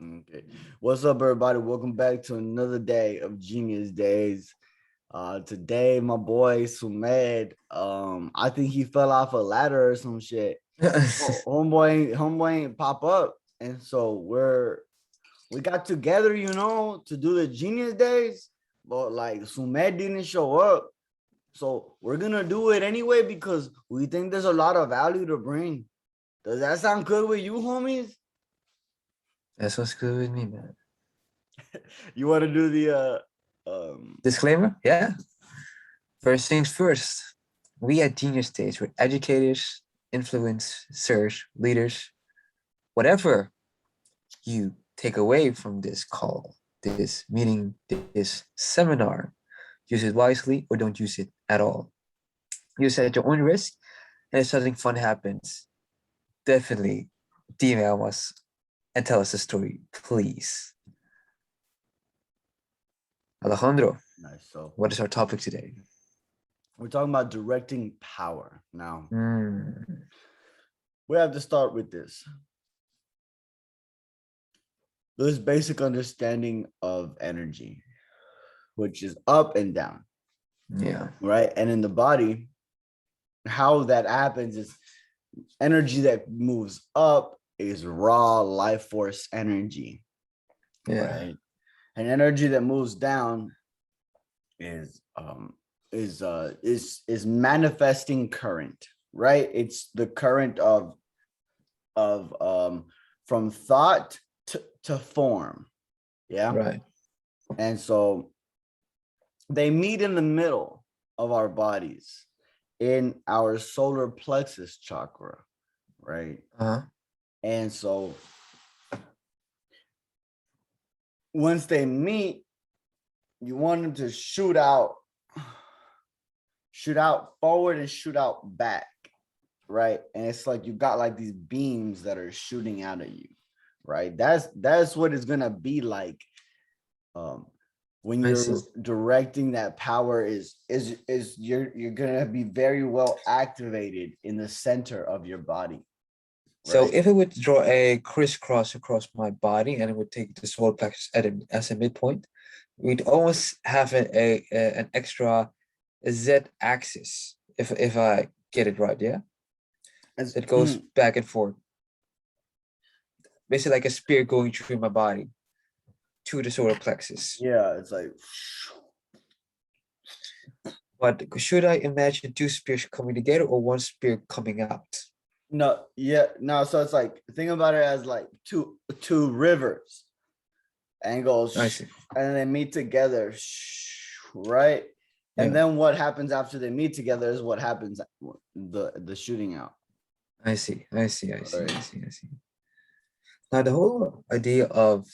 Okay. What's up, everybody? Welcome back to another day of Genius Days. Today, my boy Sumed, I think he fell off a ladder or some shit. Homeboy ain't pop up. And so we got together, to do the Genius Days, but like Sumed didn't show up. So we're gonna do it anyway because we think there's a lot of value to bring. Does that sound good with you, homies? That's what's good with me, man. You want to do the Disclaimer? Yeah. First things first. We at Genius Stage, we're educators, influencers, leaders, whatever you take away from this call, this meeting, this seminar, use it wisely or don't use it at all. Use it at your own risk. And if something fun happens, definitely DM us and tell us the story, please. Alejandro, nice. So what is our topic today? we're talking about directing power. Now Mm, we have to start with this basic understanding of energy, which is up and down, yeah. right? And in the body, how that happens is energy that moves up is raw life force energy, Yeah. right? And energy that moves down is manifesting current, right? It's the current of from thought to form. Yeah. Right. And so they meet in the middle of our bodies in our solar plexus chakra, right? Uh-huh. And so once they meet, you want them to shoot out forward and shoot out back, right? And it's like you got like these beams that are shooting out at you, right? That's what it's gonna be like when you're directing that power is you're gonna be very well activated in the center of your body. So Right? if it would draw a crisscross across my body and it would take the solar plexus as a midpoint, we'd almost have an extra Z axis, if I get it right, yeah? As, It goes back and forth. Basically like a spear going through my body to the solar plexus. yeah, it's like But should I imagine two spears coming together or one spear coming out? no, yeah, no. So it's like think about it as like two rivers and goes I see. and they meet together, right? And Yeah, then what happens after they meet together is what happens the shooting out. I see. I see. I see. I Right. see. I see. Now, the whole idea of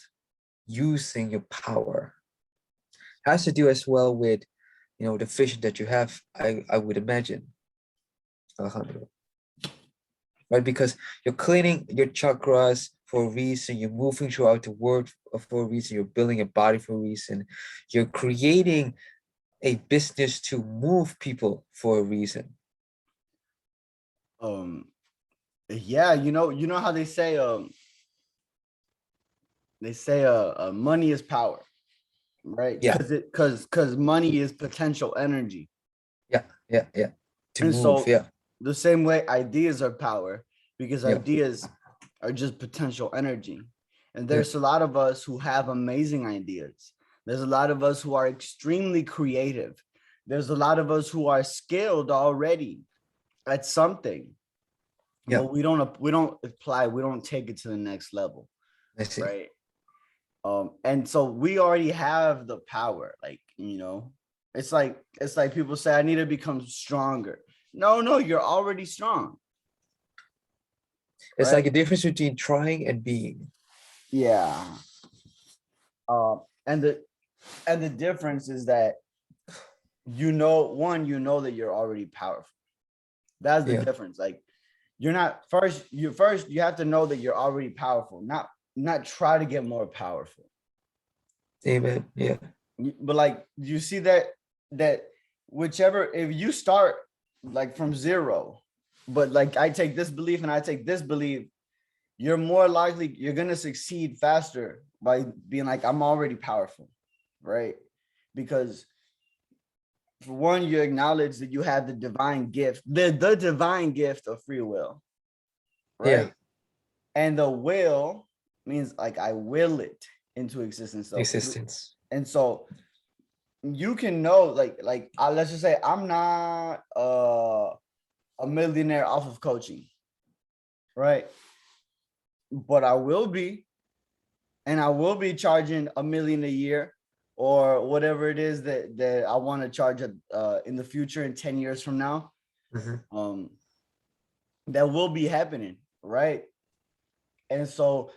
using your power has to do as well with, the vision that you have, I would imagine, Alejandro, right? Because you're cleaning your chakras for a reason, you're moving throughout the world for a reason, you're building a body for a reason, you're creating a business to move people for a reason. Yeah, you know how they say money is power, right? Yeah, Because money is potential energy. yeah, yeah, yeah. To And move, so yeah, the same way ideas are power because yeah, ideas are just potential energy. And yeah, there's a lot of us who have amazing ideas. There's a lot of us who are extremely creative. There's a lot of us who are skilled already at something, yeah. but we don't apply, we don't take it to the next level, I see. right? And so we already have the power, like, it's like people say I need to become stronger. No, you're already strong, It's right? like a difference between trying and being. Yeah. And the difference is that that you're already powerful. That's the Yeah, difference. Like you're not you have to know that you're already powerful, not try to get more powerful. amen. Yeah, But like you see that whichever, if you start like from zero, but like I take this belief and I take this belief, you're more likely, you're going to succeed faster by being like, I'm already powerful, right? Because for one, you acknowledge that you have the divine gift, the divine gift of free will, Yeah, right? And the will means like I will it into existence. So, existence. and so you can know, like let's just say I'm not a millionaire off of coaching, right? But I will be, and I will be charging $1 million a year or whatever it is that I want to charge in the future in 10 years from now. Mhm. Um, that will be happening, right? And so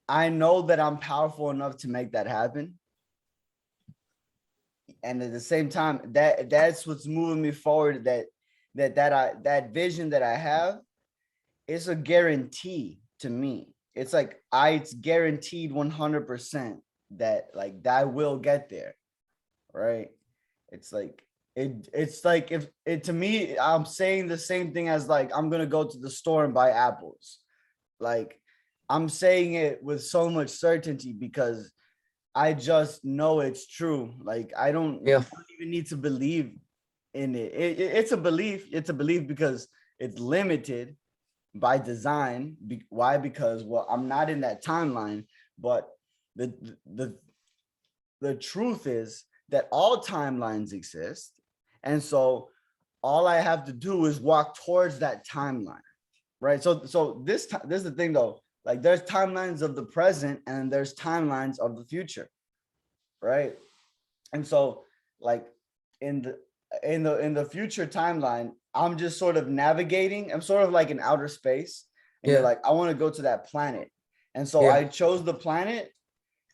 I know that I'm powerful enough to make that happen. And at the same time, that's what's moving me forward. That vision that I have is a guarantee to me. It's like it's guaranteed 100% that like that will get there, right? It's like it's like if it to me, I'm saying the same thing as like I'm gonna go to the store and buy apples. Like I'm saying it with so much certainty because I just know it's true. Like Yeah, I don't even need to believe in it. It's a belief. It's a belief because it's limited by design. Why? Because well, I'm not in that timeline. But the the the truth is that all timelines exist, and so all I have to do is walk towards that timeline, right? So this is the thing though. Like there's timelines of the present and there's timelines of the future, right? And so like in the future timeline, I'm just sort of navigating. I'm sort of like in outer space, and you're yeah, like, I want to go to that planet, and so yeah, I chose the planet,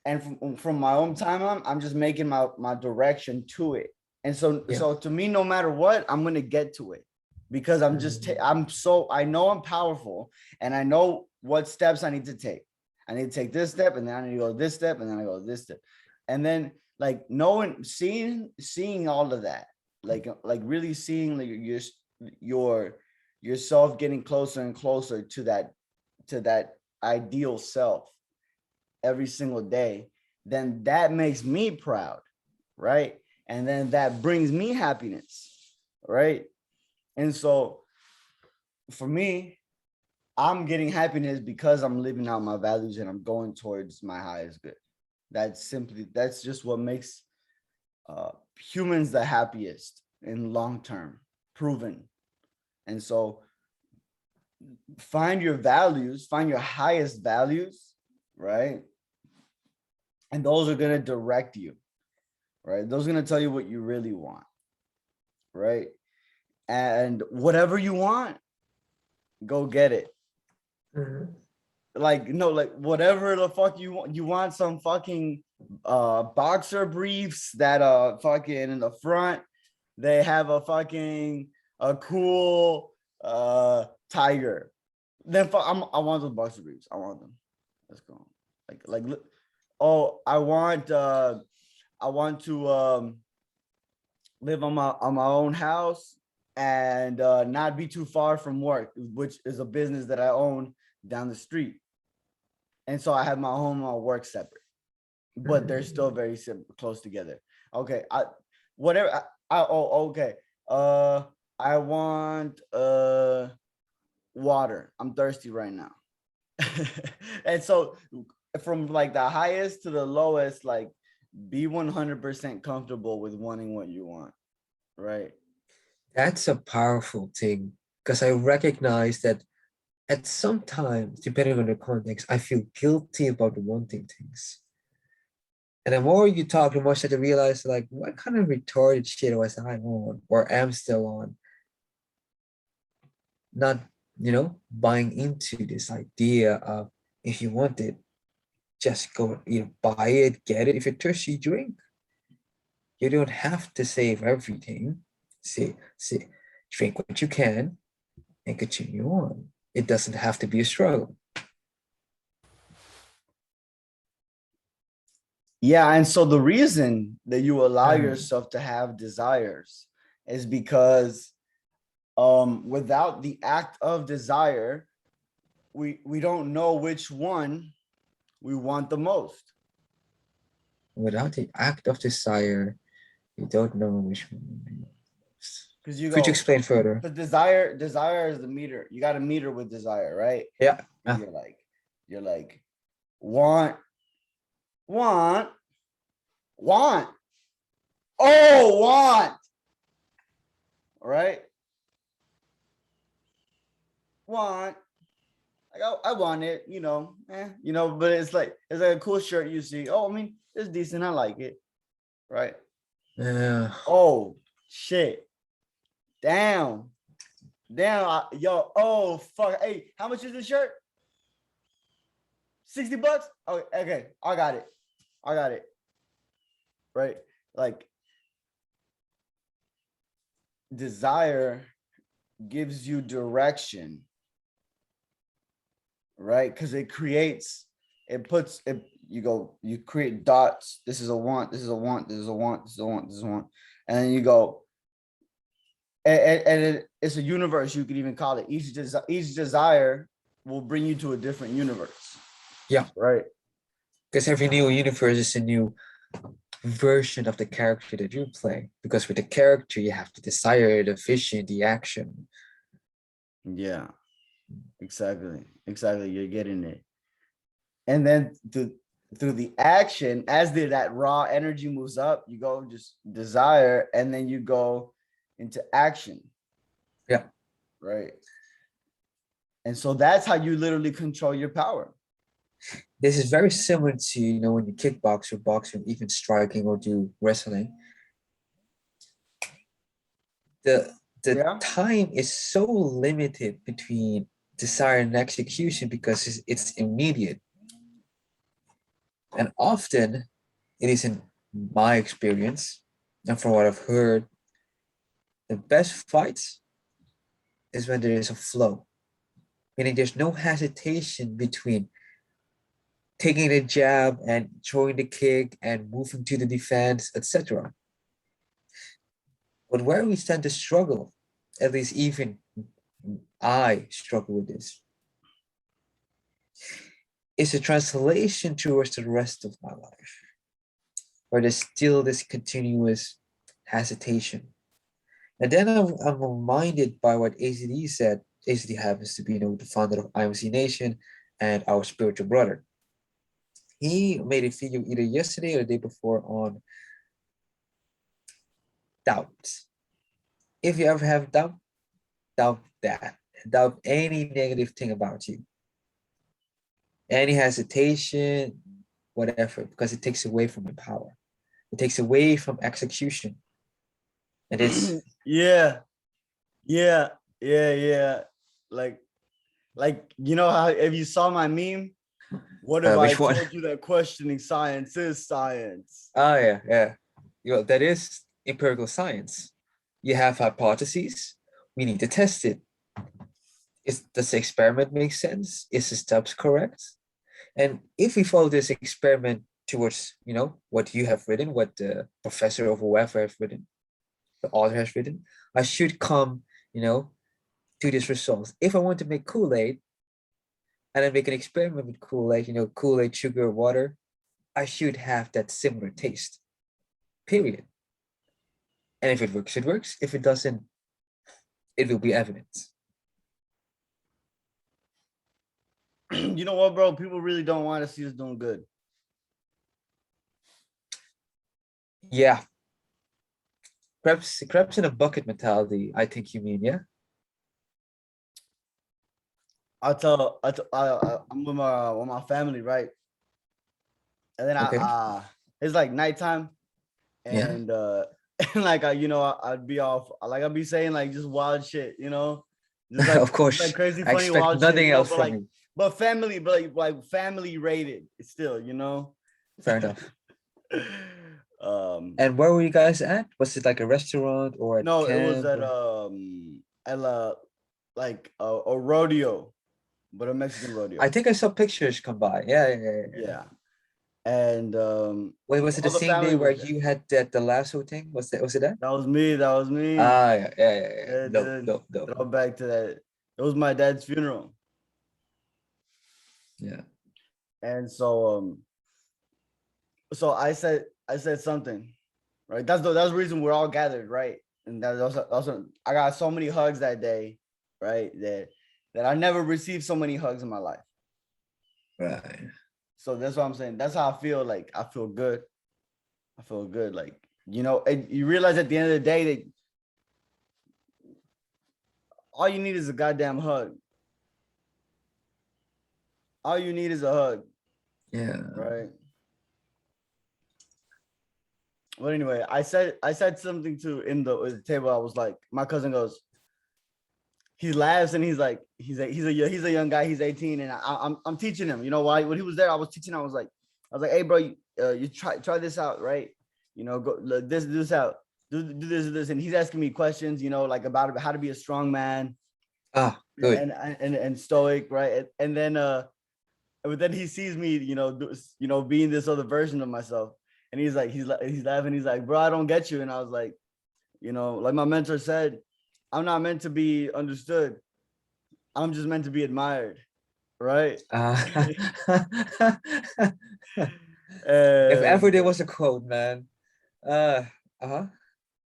and from my own timeline, I'm just making my direction to it. And yeah. so to me, no matter what, I'm gonna get to it because I'm just Mhm. I'm so I know I'm powerful, and I know what steps I need to take. I need to take this step, and then I need to go this step, and then I go this step, and then like knowing, seeing all of that, like really seeing like your yourself getting closer and closer to that ideal self every single day, then that makes me proud, right? And then that brings me happiness, right? And so for me, I'm getting happiness because I'm living out my values and I'm going towards my highest good. That's just what makes humans the happiest in long term, proven. And so find your values, find your highest values, right? And those are going to direct you, right? Those are going to tell you what you really want, right? And whatever you want, go get it. Mhm. Like no, like whatever the fuck you want some fucking boxer briefs that fucking in the front they have a fucking a cool tiger. Then I want those boxer briefs. I want them. Let's go. Like oh, I want to live on my own house and not be too far from work, which is a business that I own down the street. And so I have my home and my work separate, but they're still Mhm. very close together. Okay, whatever. Oh, okay. Uh, I want water. I'm thirsty right now. And so from like the highest to the lowest, like be 100% comfortable with wanting what you want, right? That's a powerful thing because I recognize that at some times, depending on the context, I feel guilty about wanting things. And the more you talk, the more I start to realize, like, what kind of retarded shit was I on or am still on? Not, buying into this idea of if you want it, just go, buy it, get it. If you're thirsty, drink. You don't have to save everything. See, drink what you can and continue on. It doesn't have to be a struggle. Yeah, and so the reason that you allow Mm, yourself to have desires is because without the act of desire, we don't know which one we want the most. Without the act of desire, you don't know which one. Because you Could you go, explain further? because desire is the meter. You got a meter with desire, right? Yeah. And you're like, want, want, want. Oh, want. All right. Want. Like, I want it, but it's like a cool shirt you see. Oh, I mean, it's decent. I like it. Right. Yeah. Oh, shit. Damn. Damn. Yo, oh, fuck. Hey, how much is this shirt? $60? Oh, okay. I got it. Right. Like, desire gives you direction, right? Because it you create dots. This is a want, this is a want, this is a want, this is a want, this is a want. And then you go, and it's a universe, you could even call it. Each desire will bring you to a different universe. Yeah. Right. Because every new universe is a new version of the character that you play. Because with the character, you have the desire, the vision, the action. Yeah, exactly. You're getting it. And then through the action, as that raw energy moves up, you go just desire, and then you go into action. Yeah. Right. And so that's how you literally control your power. This is very similar to, when you kickbox or boxing, even striking or do wrestling. The time is so limited between desire and execution because it's immediate. And often it is, in my experience, and from what I've heard, the best fights is when there is a flow, meaning there's no hesitation between taking the jab and throwing the kick and moving to the defense, etc. But where we tend to struggle, at least even I struggle with this, is a translation towards the rest of my life, where there's still this continuous hesitation. And then I'm reminded by what ACD said. ACD happens to be, the founder of IMC Nation and our spiritual brother. He made a video either yesterday or the day before on doubt. If you ever have doubt, doubt that. Doubt any negative thing about you. Any hesitation, whatever, because it takes away from your power. It takes away from execution. And it's yeah. Like how, if you saw my meme, what if I told you that questioning science is science? Oh yeah. That is empirical science. You have hypotheses. We need to test it. Does the experiment make sense? Is the steps correct? And if we follow this experiment towards, what you have written, what the professor or whoever has written, the author has written, I should come, to this result. If I want to make Kool-Aid and I make an experiment with Kool-Aid, Kool-Aid, sugar, water, I should have that similar taste, period. And if it works, it works. If it doesn't, it will be evidence. You know what, bro? People really don't want to see us doing good. Yeah. Crabs in a bucket mentality, I think you mean, yeah? I'm with my family, right? And then it's like nighttime, and and like I'd be off, like I'd be saying like just wild shit, just like of course, like crazy I funny expect wild nothing shit, else but from you. But family, like family rated, still, Fair enough. Um, and where were you guys at? Was it like a restaurant or at no, camp? it was at like a rodeo, but a Mexican rodeo. I think I saw pictures come by. Yeah. And wait, was it the same day where you had the lasso thing? Was it that? That was me. Ah, yeah. No. Throw back to that. It was my dad's funeral. Yeah. And so I said something, right? That's the reason we're all gathered, right? And that's also I got so many hugs that day, right? That I never received so many hugs in my life. Right. So that's what I'm saying. That's how I feel. Like I feel good. I feel good. Like, you know, and you realize at the end of the day that all you need is a goddamn hug. All you need is a hug, Yeah. right? Well, anyway, I said something to in the table. I was like, my cousin goes, he laughs and he's a young guy. He's 18, and I'm teaching him. You know why? When he was there, I was teaching. I was like, hey, bro, you try this out, right? You know, go look, this do this out, do this, and he's asking me questions. You know, like about how to be a strong man Ah, good. and stoic, right? And then but then he sees me, being this other version of myself, and he's laughing. He's like, bro, I don't get you. And I was like, like my mentor said, I'm not meant to be understood. I'm just meant to be admired, right? Uh, if ever And there was a quote, man. Uh-huh.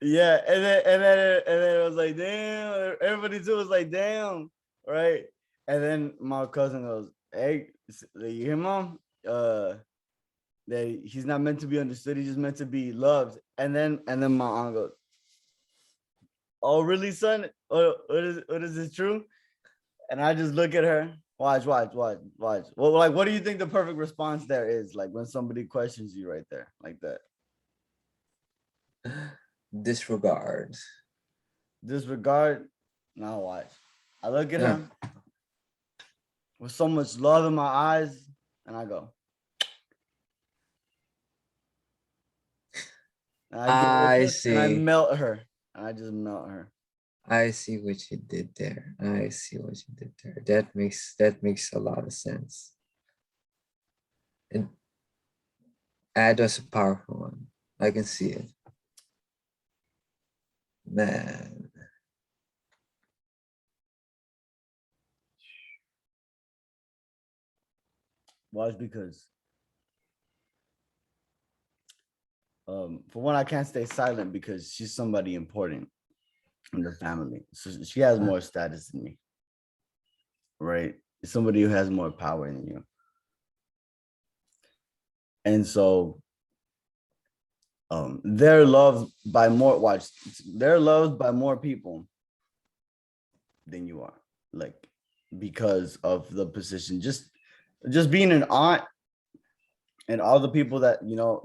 yeah, and then it was like, damn. Everybody too was like, damn, right? And then my cousin goes, hey, you hear, mom? That he's not meant to be understood. He's just meant to be loved. And then my aunt goes, oh, really, son? What is this true? And I just look at her. Watch. Well, like, what do you think the perfect response there is? Like when somebody questions you right there, like that. Disregard. Disregard. Now watch. I look at Yeah. her with so much love in my eyes, and I go, and I give her a I kiss, and I see. melt her, and I just melt her. I see what you did there. I see what you did there. That makes a lot of sense. And that was a powerful one. I can see it. Man. Watch, because for one, I can't stay silent because she's somebody important in the family. So she has Uh, more status than me, right? Somebody who has more power than you. And so they're loved by more watch, they're loved by more people than you are. Like, because of the position. Just being an aunt and all the people that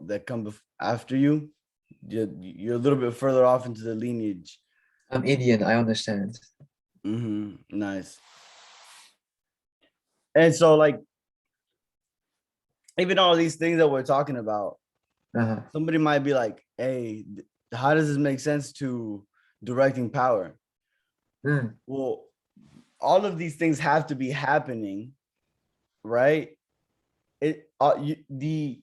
that come after you, you're a little bit further off into the lineage. I'm Indian, I understand. Nice. And so, like, even all these things that we're talking about, Uh-huh. somebody might be like, hey, how does this make sense to directing power? Mm. Well, all of these things have to be happening, right? The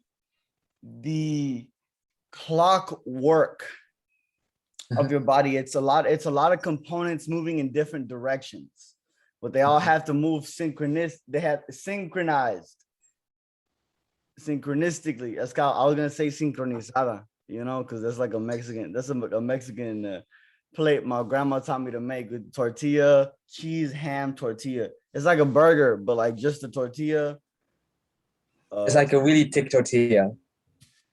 clockwork of Uh-huh. your body, it's a lot of components moving in different directions, but they all Mhm. have to move they have synchronistically. I was gonna say sincronizada, because that's like a Mexican. That's a Mexican plate my grandma taught me to make with tortilla, cheese, ham, tortilla. It's like a burger, but like just a tortilla. It's Uh, like a really thick tortilla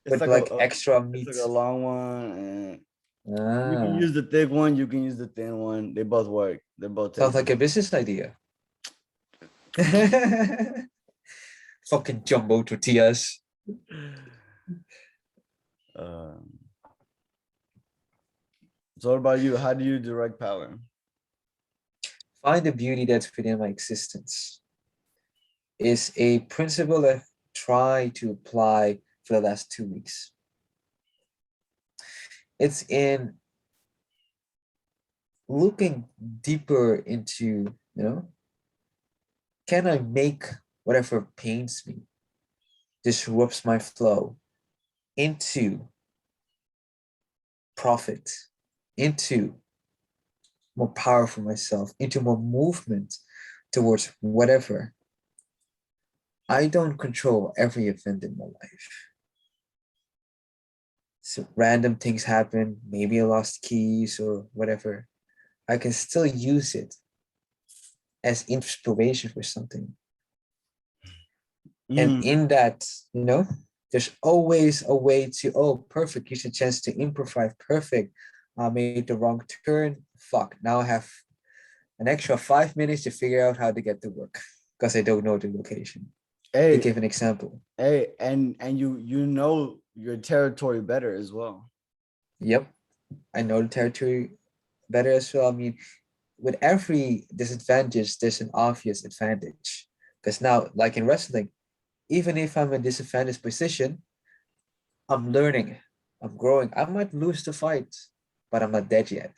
it's with like like extra it's meat. like a long one, and you can Ah, use the thick one. You can use the thin one. They both work. They both sounds taste like good. a business idea. Fucking jumbo tortillas. Um, so what about you? How do you direct power? Find the beauty that's within my existence is a principle I've tried to apply for the last 2 weeks. It's in looking deeper into, can I make whatever pains me, disrupts my flow into profit, into more power for myself, into more movement towards whatever I don't control every event in my life. So random things happen, maybe I lost keys or whatever. I can still use it as inspiration for something. And Mm. in that, there's always a way to, oh, perfect, here's a chance to improvise. Perfect. I made the wrong turn. Fuck. Now I have an extra 5 minutes to figure out how to get to work because I don't know the location. To Hey, give an example. hey, and you know your territory better as well. Yep. I know the territory better as well. I mean, with every disadvantage, there's an obvious advantage. Because now, like in wrestling, even if I'm in a disadvantaged position, I'm learning, I'm growing. I might lose the fight, but I'm not dead yet.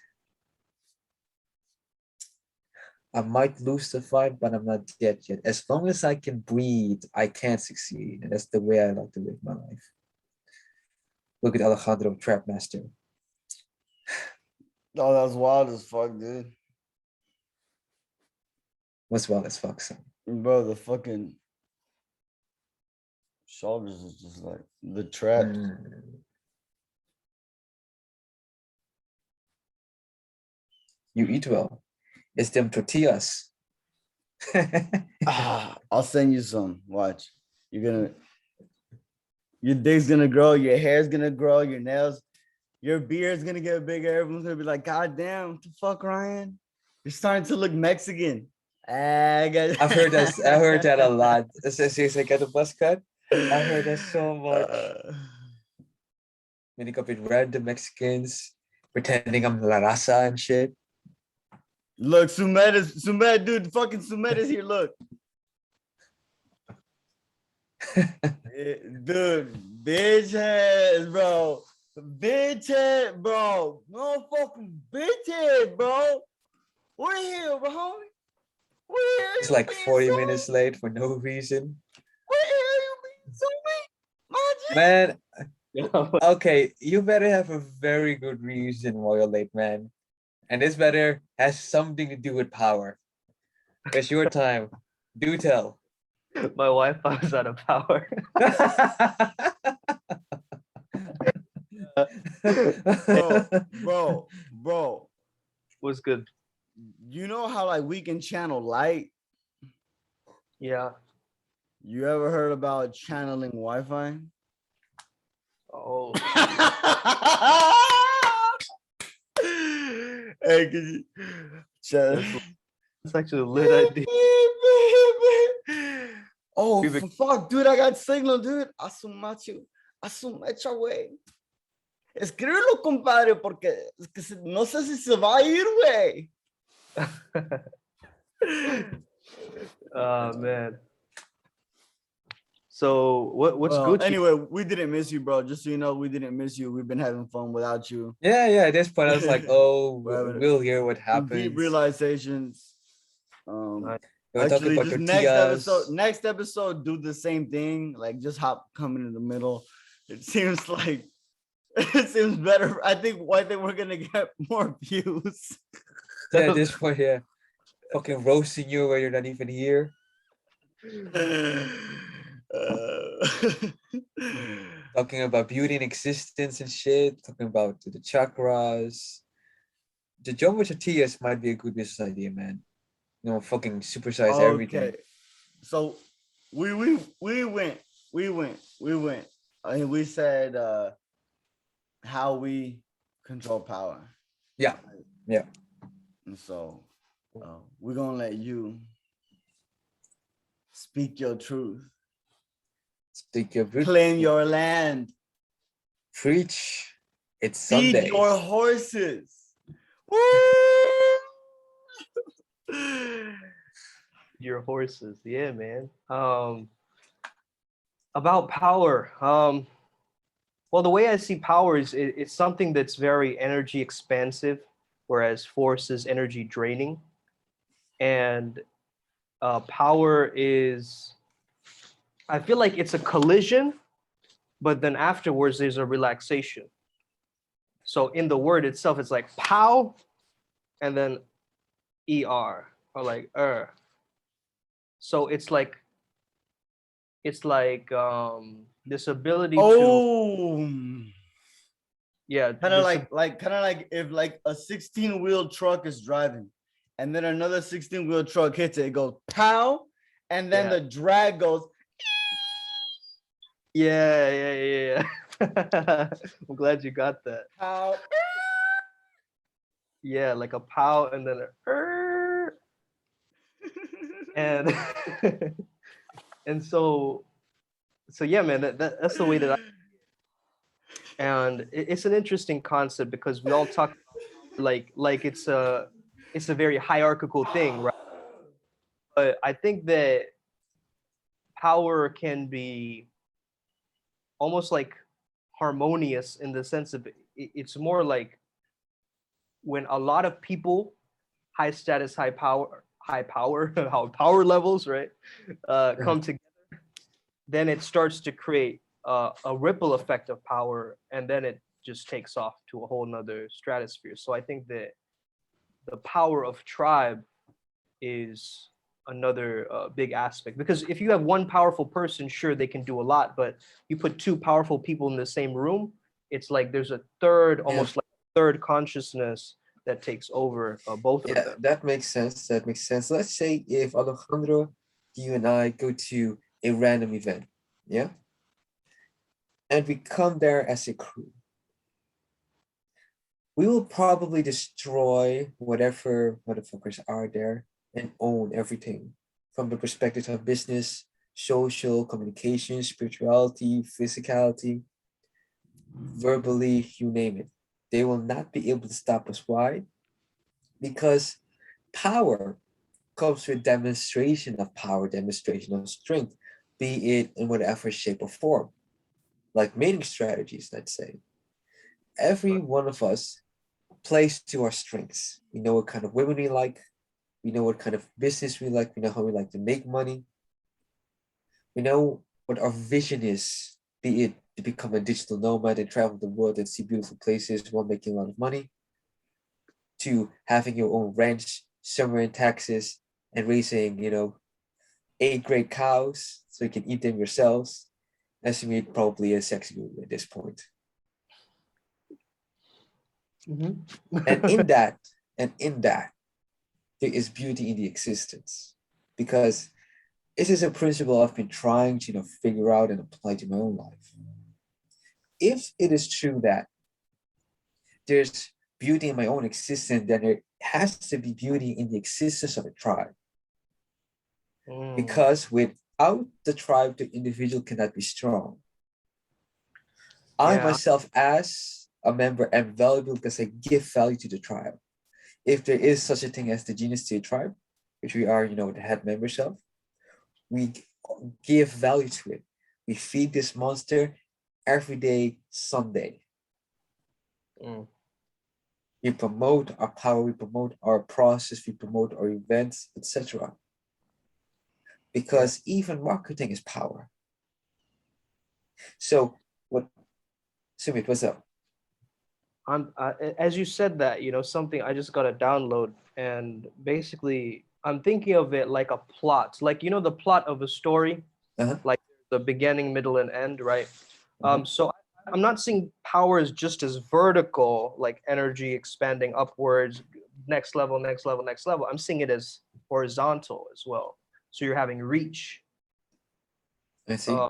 I might lose the fight, but I'm not dead yet. As long as I can breathe, I can succeed. And that's the way I like to live my life. Look at Alejandro Trapmaster. Oh, that's wild as fuck, dude. Was well as fuck, son. Bro, the fucking shoulders is just like the traps. You eat well. It's them tortillas. I'll send you some. Watch. Your dick's gonna grow, your hair's gonna grow, your nails, your beard's gonna get bigger. Everyone's gonna be like, God damn, what the fuck, Ryan? You're starting to look Mexican. I've heard that. I heard that a lot. Since I got a buzz cut, I heard that so much. Meeting up with random Mexicans, pretending I'm La Raza and shit. Look, Sumed, dude, fucking Sumed is here. Look. Dude, bitch ass, bro. Bitch head, bro. No fucking bitch head, bro. We're here, bro. We're here. He's You like being 40 so minutes late for no reason. We're here. You being so Man, okay, you better have a very good reason why you're late, man. And this better has something to do with power. It's your time. Do tell. My Wi-Fi was out of power. bro. Was good. You know how like we can channel light? Yeah. You ever heard about channeling Wi-Fi? Oh. Hey, can you That's actually a lit idea. Oh, fuck, dude, I got signal, dude. Asumachu. Asumecha, güey. Escríbelo, compadre, porque no sé si se va a ir, güey. Oh, man. So what's Gucci? Anyway, we didn't miss you, bro. Just so you know, we didn't miss you. We've been having fun without you. Yeah, at this point I was like, oh, we'll hear what happens. Deep realizations. Actually, just next episode, do the same thing. Like just come in the middle. It seems like it seems better. I think we're gonna get more views. Yeah, at this point, yeah. Fucking roasting you where you're not even here. Talking about beauty and existence and shit. Talking about the chakras. The jumbo tortillas might be a good business idea, man. Fucking supersize everything. So we went. And we said how we control power. Yeah. And so we're gonna let you speak your truth. Speak your truth. Claim your land. Preach. It's Sunday. Feed your horses. Your horses, yeah, man. About power. Well, the way I see power is it's something that's very energy expansive, whereas force is energy draining. And power is, I feel like it's a collision, but then afterwards there's a relaxation. So in the word itself, it's like pow, and then er, or like er. So it's like it's like this ability to, Oh, yeah, kind of this, like if like a 16-wheel truck is driving, and then another 16-wheel truck hits it, it goes pow, and then yeah, the drag goes yeah. I'm glad you got that. pow. Yeah, like a pow and then a and and so yeah, man, that's the way that I, and it's an interesting concept because we all talk like it's a very hierarchical thing, right? But I think that power can be almost like harmonious in the sense of it's more like when a lot of people, high status, high power, how power levels, right, come together, then it starts to create a ripple effect of power, and then it just takes off to a whole nother stratosphere. So I think that the power of tribe is another big aspect, because if you have one powerful person, sure, they can do a lot, but you put two powerful people in the same room, it's like there's a third, Yeah, almost like third consciousness that takes over both of yeah, them. that makes sense. That makes sense. Let's say if Alejandro, you and I go to a random event, yeah, and we come there as a crew, we will probably destroy whatever motherfuckers are there and own everything from the perspective of business, social, communication, spirituality, physicality, verbally, you name it. They will not be able to stop us. Why? Because power comes with demonstration of power, demonstration of strength, be it in whatever shape or form, like mating strategies, let's say. Every one of us plays to our strengths. We know what kind of women we like, we know what kind of business we like, we know how we like to make money, we know what our vision is, be it to become a digital nomad and travel the world and see beautiful places while making a lot of money, to having your own ranch somewhere in Texas and raising, 8 great cows so you can eat them yourselves. Estimate probably a sexy movie at this point. And in Mhm. that, and in that, there is beauty in the existence. Because this is a principle I've been trying to, figure out and apply to my own life. If it is true that there's beauty in my own existence, then there has to be beauty in the existence of a tribe. Mm, Because without the tribe, the individual cannot be strong. I yeah. myself, as a member, am valuable because I give value to the tribe. If there is such a thing as the Genius State tribe, which we are, the head members of, we give value to it. We feed this monster every day, Sunday. Mm, We promote our power, we promote our process, we promote our events, etc. yeah. Because even marketing is power. So, what, Sumit, what's up? As you said that, something I just got a download, and basically I'm thinking of it like a plot, like the plot of a story, Uh-huh. like the beginning, middle, and end, right? Uh-huh. So I'm not seeing power as just as vertical, like energy expanding upwards, next level, next level, next level. I'm seeing it as horizontal as well. So you're having reach. I see. Uh,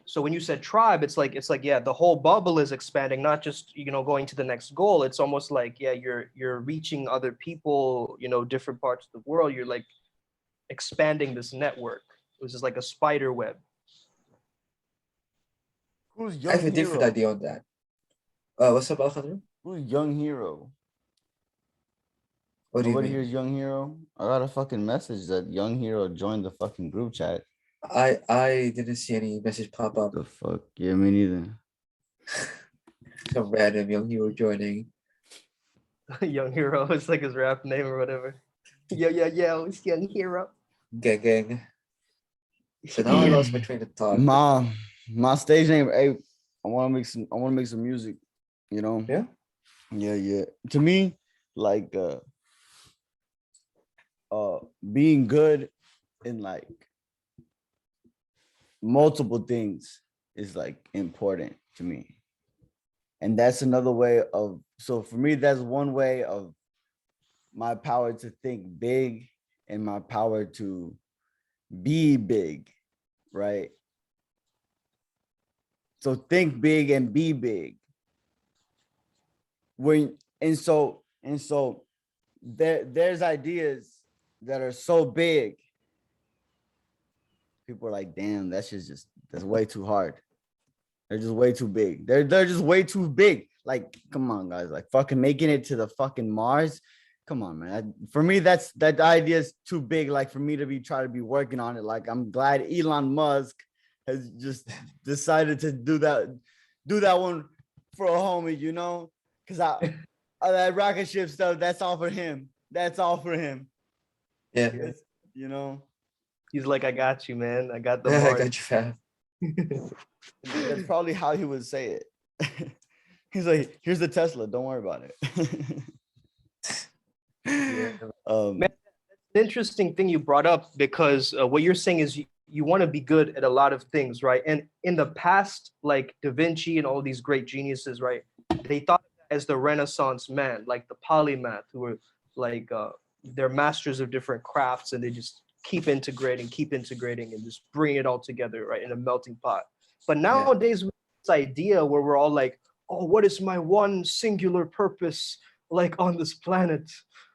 so when you said tribe, it's like yeah, the whole bubble is expanding, not just going to the next goal. It's almost like yeah, you're reaching other people, different parts of the world. You're like expanding this network. It was just like a spider web. Who's I have Young a different Hero? idea on that. What's up, Alejandro? Who's Young Hero? What do you Nobody mean? hears Young Hero. I got a fucking message that Young Hero joined the fucking group chat. I didn't see any message pop What up. the fuck? Yeah, me neither. Some random young hero joining. Young Hero is like his rap name or whatever. Yo, it's Young Hero. Gang. So now I lost my train of thought. My stage name. Hey, I want to make some. I want to make some music. You know. Yeah. Yeah. To me, like being good in like multiple things is like important to me. And that's another way of, so for me, that's one way of my power to think big and my power to be big, right? So think big and be big. So there's ideas that are so big. People are like, damn, that's way too hard. They're just way too big. They're just way too big. Like, come on, guys. Like fucking making it to the fucking Mars. Come on, man. For me, that idea is too big. Like for me to be trying to be working on it. Like I'm glad Elon Musk has just decided to do that one for a homie, you know? Cause that rocket ship stuff, that's all for him. That's all for him. Yeah. You know. He's like, I got you, man. I got the I Mars. got you, fam. That's probably how he would say it. He's like, here's the Tesla. Don't worry about it. Yeah. um, Man, that's an interesting thing you brought up because what you're saying is you want to be good at a lot of things, right? And in the past, like Da Vinci and all these great geniuses, right? They thought as the Renaissance man, like the polymath, who were like they're masters of different crafts, and they just keep integrating, and just bring it all together, right, in a melting pot. But nowadays, we have this idea where we're all like, oh, what is my one singular purpose, like on this planet?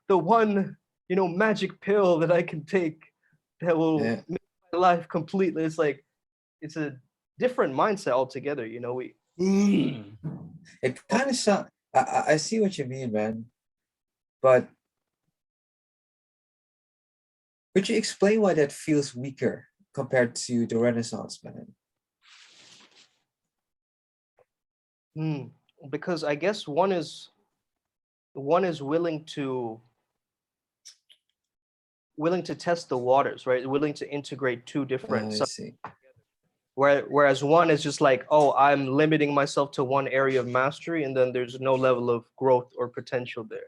The one, magic pill that I can take that will make my life completely. It's like, it's a different mindset altogether. It kind of sounds. I see what you mean, man. But could you explain why that feels weaker compared to the Renaissance man? Because I guess one is willing to test the waters, right? Willing to integrate two different I see. Whereas one is just like, oh, I'm limiting myself to one area of mastery, and then there's no level of growth or potential there.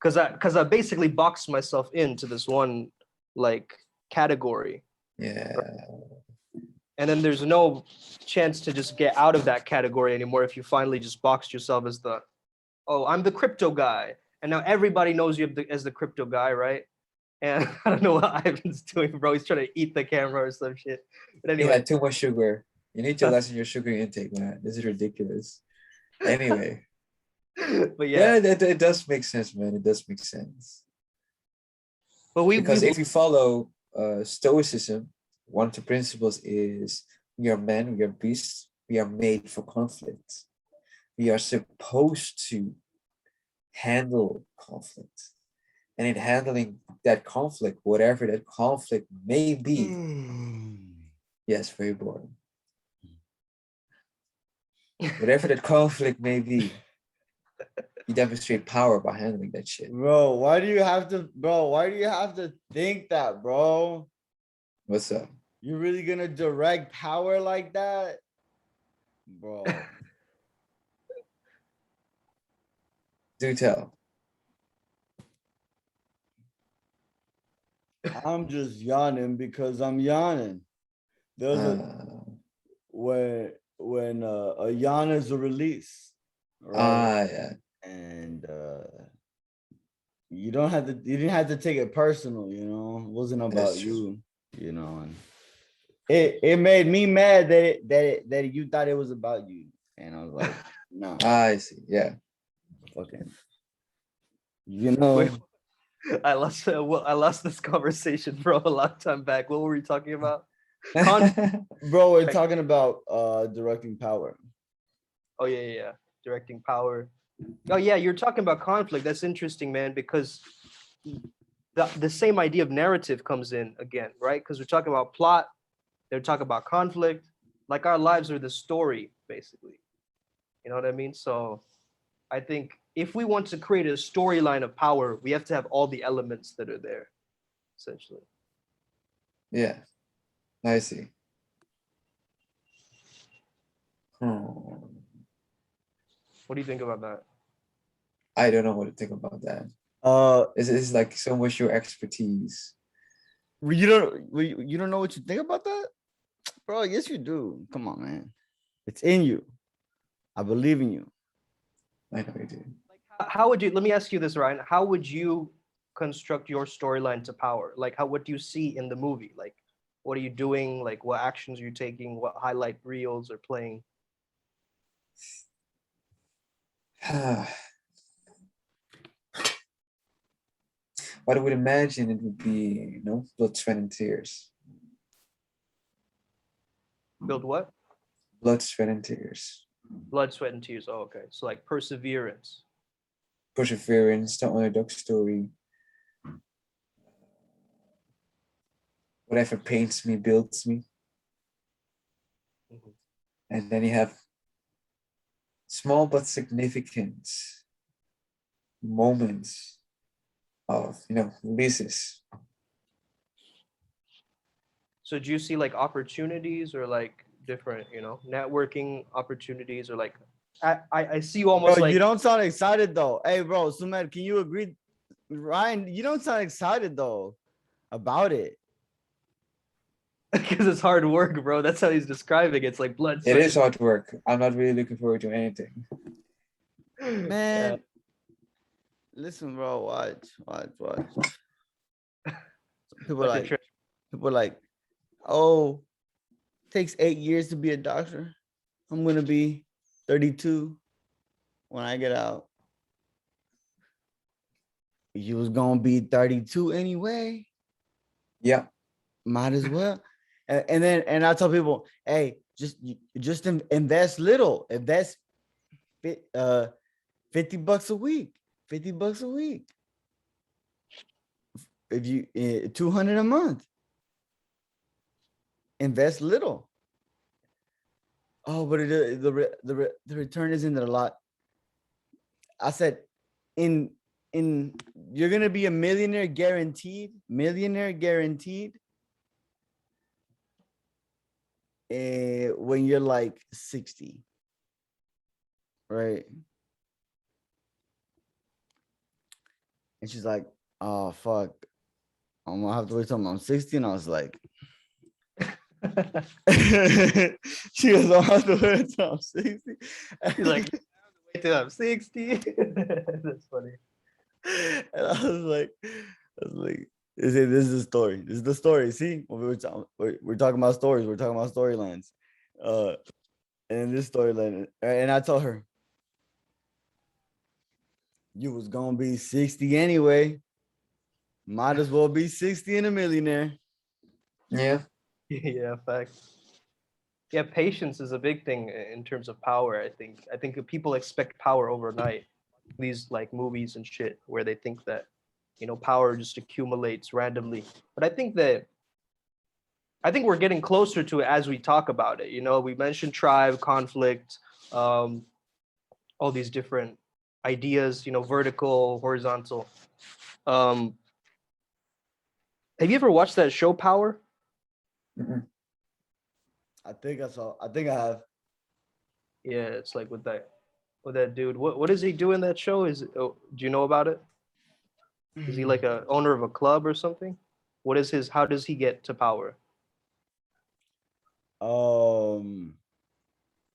Because I basically boxed myself into this one like category. Yeah. And then there's no chance to just get out of that category anymore if you finally just boxed yourself as I'm the crypto guy. And now everybody knows you as the crypto guy, right? And I don't know what Ivan's doing, bro. He's trying to eat the camera or some shit. But anyway. You had too much sugar. You need to lessen your sugar intake, man. This is ridiculous. Anyway. But yeah. It does make sense, man. It does make sense. But if you follow Stoicism, one of the principles is we are men, we are beasts, we are made for conflict. We are supposed to handle conflict. And in handling that conflict, whatever that conflict may be, yes, very boring. Whatever that conflict may be, you demonstrate power by handling that shit. Bro, why do you have to think that, bro? What's up? You're really gonna direct power like that? Bro. Do tell. I'm just yawning because I'm yawning. There's when a yawn is a release. Right? Yeah. And you didn't have to take it personal, It wasn't about you, and it made me mad that you thought it was about you. And I was like, no. I see. Yeah. Okay. I lost this conversation, bro, a long time back. What were we talking about? Bro, we're talking about directing power. Oh yeah. Directing power. Oh yeah, you're talking about conflict. That's interesting, man, because the same idea of narrative comes in again, right? Because we're talking about plot, they're talking about conflict. Like our lives are the story, basically. You know what I mean? So I think if we want to create a storyline of power, we have to have all the elements that are there, essentially. Yeah, I see. What do you think about that? I don't know what to think about that. It's like so much your expertise. You don't know what you think about that? Bro, yes, you do. Come on, man. It's in you. I believe in you. I know you do. How would you, let me ask you this, Ryan, how would you construct your storyline to power? Like what do you see in the movie? Like what are you doing? Like what actions are you taking? What highlight reels are playing? What I would imagine it would be, blood, sweat, and tears. Build what? Blood, sweat, and tears. Blood, sweat, and tears. Oh, okay. So like perseverance. Perseverance, the underdog story. Whatever paints me, builds me. Mhm. And then you have small but significant moments of, releases. So do you see like opportunities or like different, networking opportunities or like I see you almost Bro, like you don't sound excited though. Hey, bro, Sumed, can you agree? Ryan, you don't sound excited though about it. because it's hard work, bro. That's how he's describing it. It's like blood, It sweat. is hard work. I'm not really looking forward to anything. Man, listen, bro, watch. People Like the like, people like, oh, takes 8 years to be a doctor. I'm gonna be 32 when I get out. You was gonna be 32 anyway. Yeah. Might as well. And I tell people, hey, just invest little. Invest 50 bucks a week. 50 bucks a week. If you 200 a month. Invest little. Oh, but the return isn't a lot. I said in you're gonna be a millionaire guaranteed, when you're like 60, right? And she's like, oh fuck, I'm gonna have to wait till I'm 60. And I was like, she goes, I'll have to wait until I'm 60. He's like, wait till I'm 60. That's funny. And I was like, this is the story. This is the story. See, when we're talking about stories, we're talking about storylines. And this storyline, and I told her, you was gonna be 60 anyway. Might as well be 60 and a millionaire. Yeah. Yeah, facts. Yeah, patience is a big thing in terms of power. I think people expect power overnight. These like movies and shit where they think that power just accumulates randomly. But I think we're getting closer to it as we talk about it. We mentioned tribe, conflict, um, all these different ideas. Vertical, horizontal. Um, have you ever watched that show Power? Mm-mm. I think I have. Yeah, it's like with that dude. What does he do in that show? Do you know about it? Is he like a owner of a club or something? How does he get to power?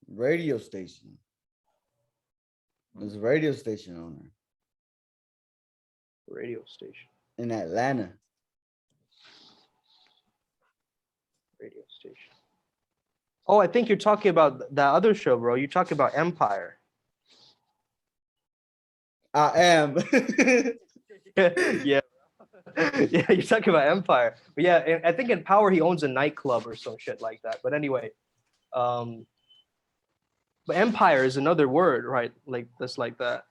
Radio station. There's a radio station owner Radio station. in Atlanta. Radio station. Oh, I think you're talking about that other show, bro. You're talking about Empire. I am. Yeah. Yeah, you're talking about Empire. But yeah, I think in Power he owns a nightclub or some shit like that. But anyway, um, but Empire is another word, right? Like that's like that.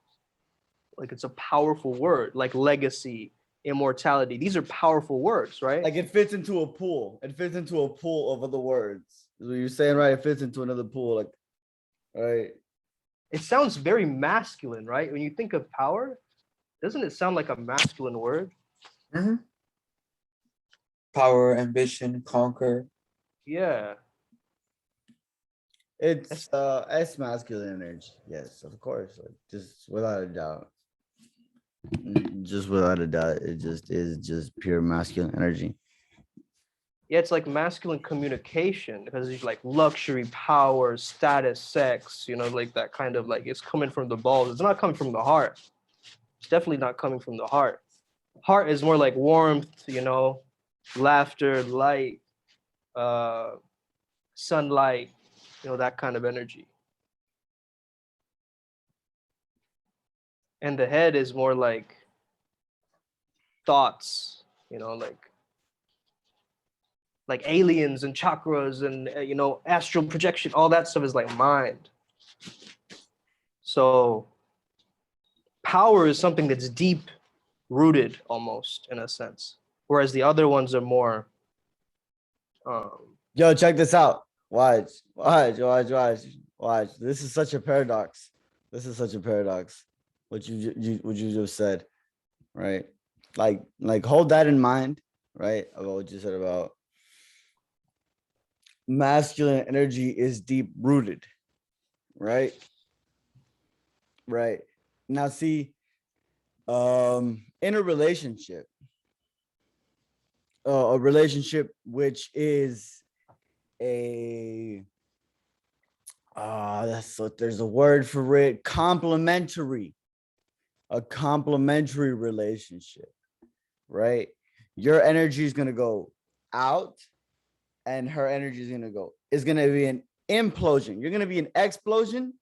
Like it's a powerful word, like legacy, immortality. These are powerful words, right? Like it fits into a pool. It fits into a pool of other words. What you're saying, right? It fits into another pool, like, right? It sounds very masculine, right? When you think of power, doesn't it sound like a masculine word? Mm-hmm. Power, ambition, conquer. Yeah. It's masculine energy. Yes, of course. Like, just without a doubt. Just without a doubt. It just is just pure masculine energy. Yeah, it's like masculine communication because it's like luxury, power, status, sex, you know, like that kind of like it's coming from the balls. It's not coming from the heart. It's definitely not coming from the heart. Heart is more like warmth, you know, laughter, light, uh, sunlight, you know, that kind of energy. And the head is more like thoughts, you know, like aliens and chakras and you know astral projection. All that stuff is like mind. So power is something that's deep rooted almost in a sense, whereas the other ones are more Yo, check this out. Watch. This is such a paradox. This is such a paradox. What you just said, right? Like hold that in mind, right? About what you said about masculine energy is deep rooted, right? Right. Now see, in a relationship which is a there's a word for it, a complementary relationship, right? Your energy is going to go out and her energy is going to go, it's going to be an implosion. You're going to be an explosion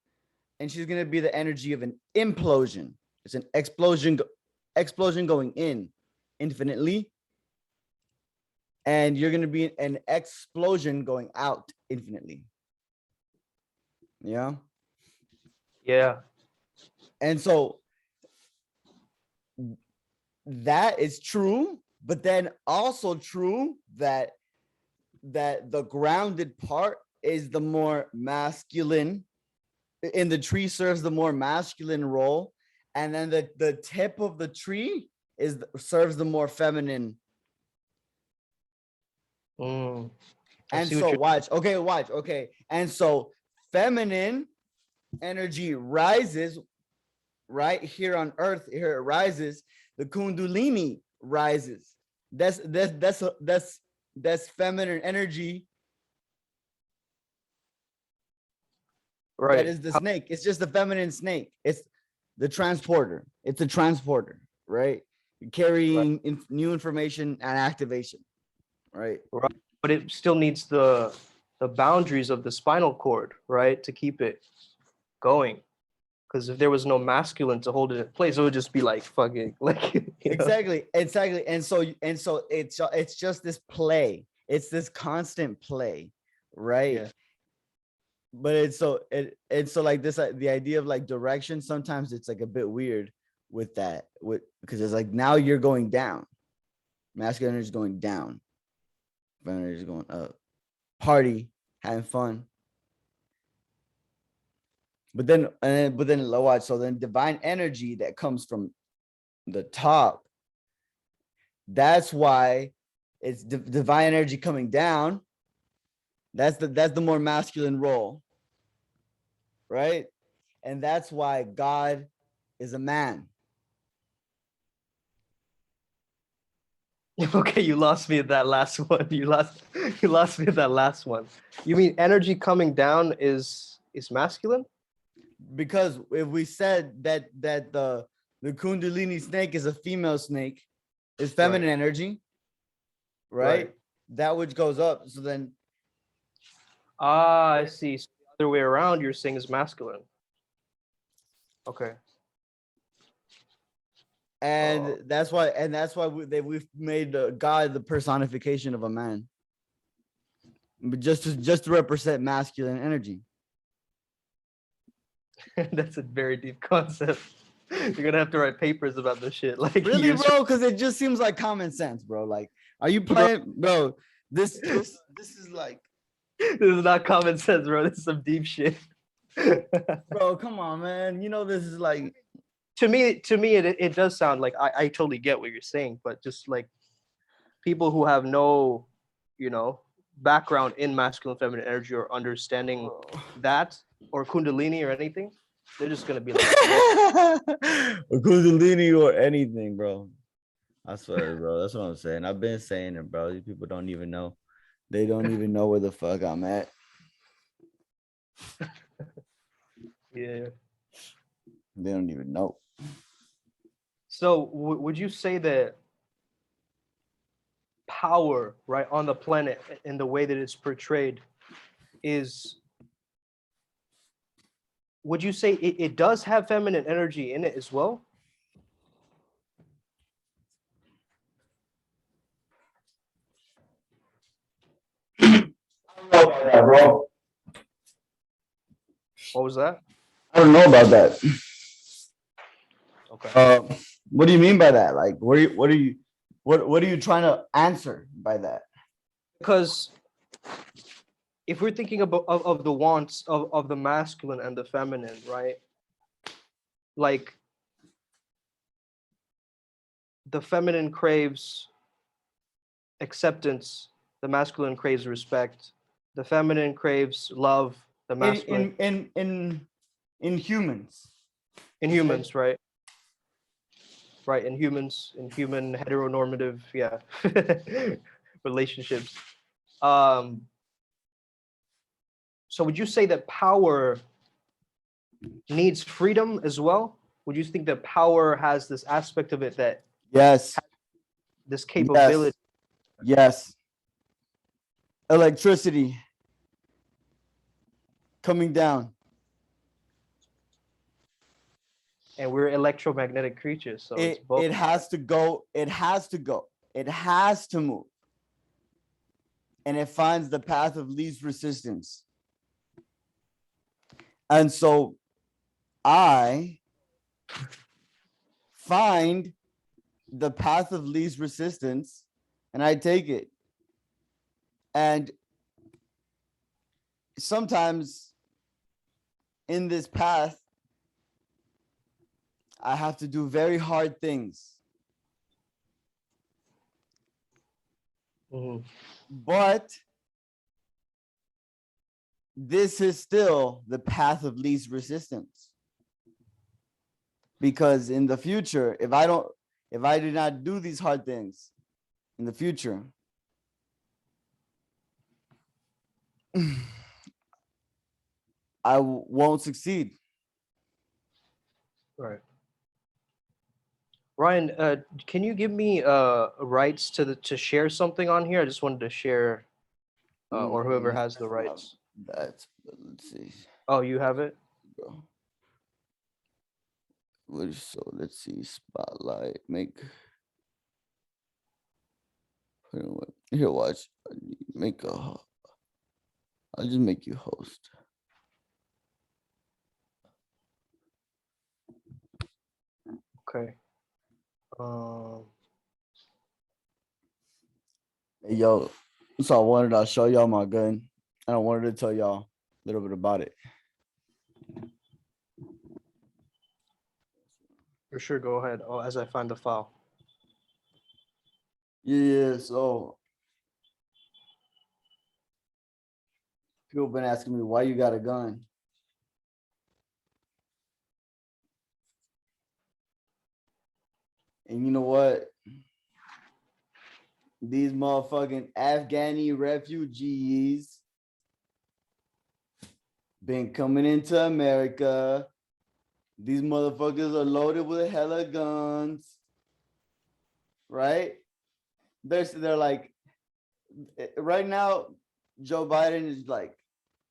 and she's going to be the energy of an implosion. It's an explosion going in infinitely, and you're going to be an explosion going out infinitely. Yeah. yeah. And so that is true, but then also true that the grounded part is the more masculine, in the tree serves the more masculine role, and then the tip of the tree serves the more feminine. And so watch, okay. And so feminine energy rises right here on earth. Here it rises. The kundalini rises. That's feminine energy. Right. That is the snake. It's just the feminine snake. It's the transporter. It's a transporter, right? Carrying new information and activation, right? Right. But it still needs the boundaries of the spinal cord, right, to keep it going. Because if there was no masculine to hold it in place, it would just be like fucking like exactly. And so it's just this play. It's this constant play, right? Yeah. But it's so like this, the idea of like direction, sometimes it's like a bit weird with that, because it's like now you're going down, masculine energy is going down, feminine energy is going up, party, having fun. But then watch, so then divine energy that comes from the top, that's why it's divine energy coming down. That's the more masculine role, right? And that's why God is a man. Okay, you lost me at that last one. You lost me at that last one. You mean energy coming down is masculine? Because if we said that the kundalini snake is a female snake, is feminine energy, right? That which goes up. So then I see. So the other way around, you're saying is masculine. Okay. and that's why we've made God the personification of a man, but just to represent masculine energy. That's a very deep concept. You're gonna have to write papers about this shit. Like Really, bro? Because it just seems like common sense, bro. Like, are you playing, bro? This is like, this is not common sense, bro. This is some deep shit. bro, come on, man. You know this is like, to me, it does sound like I totally get what you're saying, but just like people who have no, you know, background in masculine feminine energy or understanding that or kundalini or anything, they're just gonna be like kundalini or anything, bro. I swear, bro. That's what I'm saying. I've been saying it, bro. These people don't even know. They don't even know where the fuck I'm at. Yeah. They don't even know. So would you say that power, right, on the planet in the way that it's portrayed is, would you say it does have feminine energy in it as well? I don't know about that, bro. What was that? I don't know about that. Okay. What do you mean by that? Like, what are you trying to answer by that? Because if we're thinking about of the wants of the masculine and the feminine, right? Like the feminine craves acceptance, the masculine craves respect, the feminine craves love, the masculine In humans. in humans, right? Right, in humans, in human heteronormative, yeah, relationships. Um, so would you say that power needs freedom as well? Would you think that power has this aspect of it, that Yes. this Yes. capability? Yes. Electricity coming down. And we're electromagnetic creatures, so it's both. It has to go. It has to go. It has to move. And it finds the path of least resistance. And so I find the path of least resistance and I take it. And sometimes in this path, I have to do very hard things. Mhm. But this is still the path of least resistance. Because in the future, if I do not do these hard things in the future, I won't succeed. Right. Ryan, can you give me rights to share something on here? I just wanted to share, or whoever has the rights. Let's see. Oh, you have it? Bro. So let's see. Spotlight. Here, watch. I'll just make you host. Okay. Hey, yo, so I wanted to show y'all my gun, and I wanted to tell y'all a little bit about it. For sure, go ahead. Oh, as I find the file. Yeah, so people been asking me why you got a gun. And you know what? These motherfucking Afghani refugees been coming into America. These motherfuckers are loaded with hella guns, right? They're like, right now, Joe Biden is like,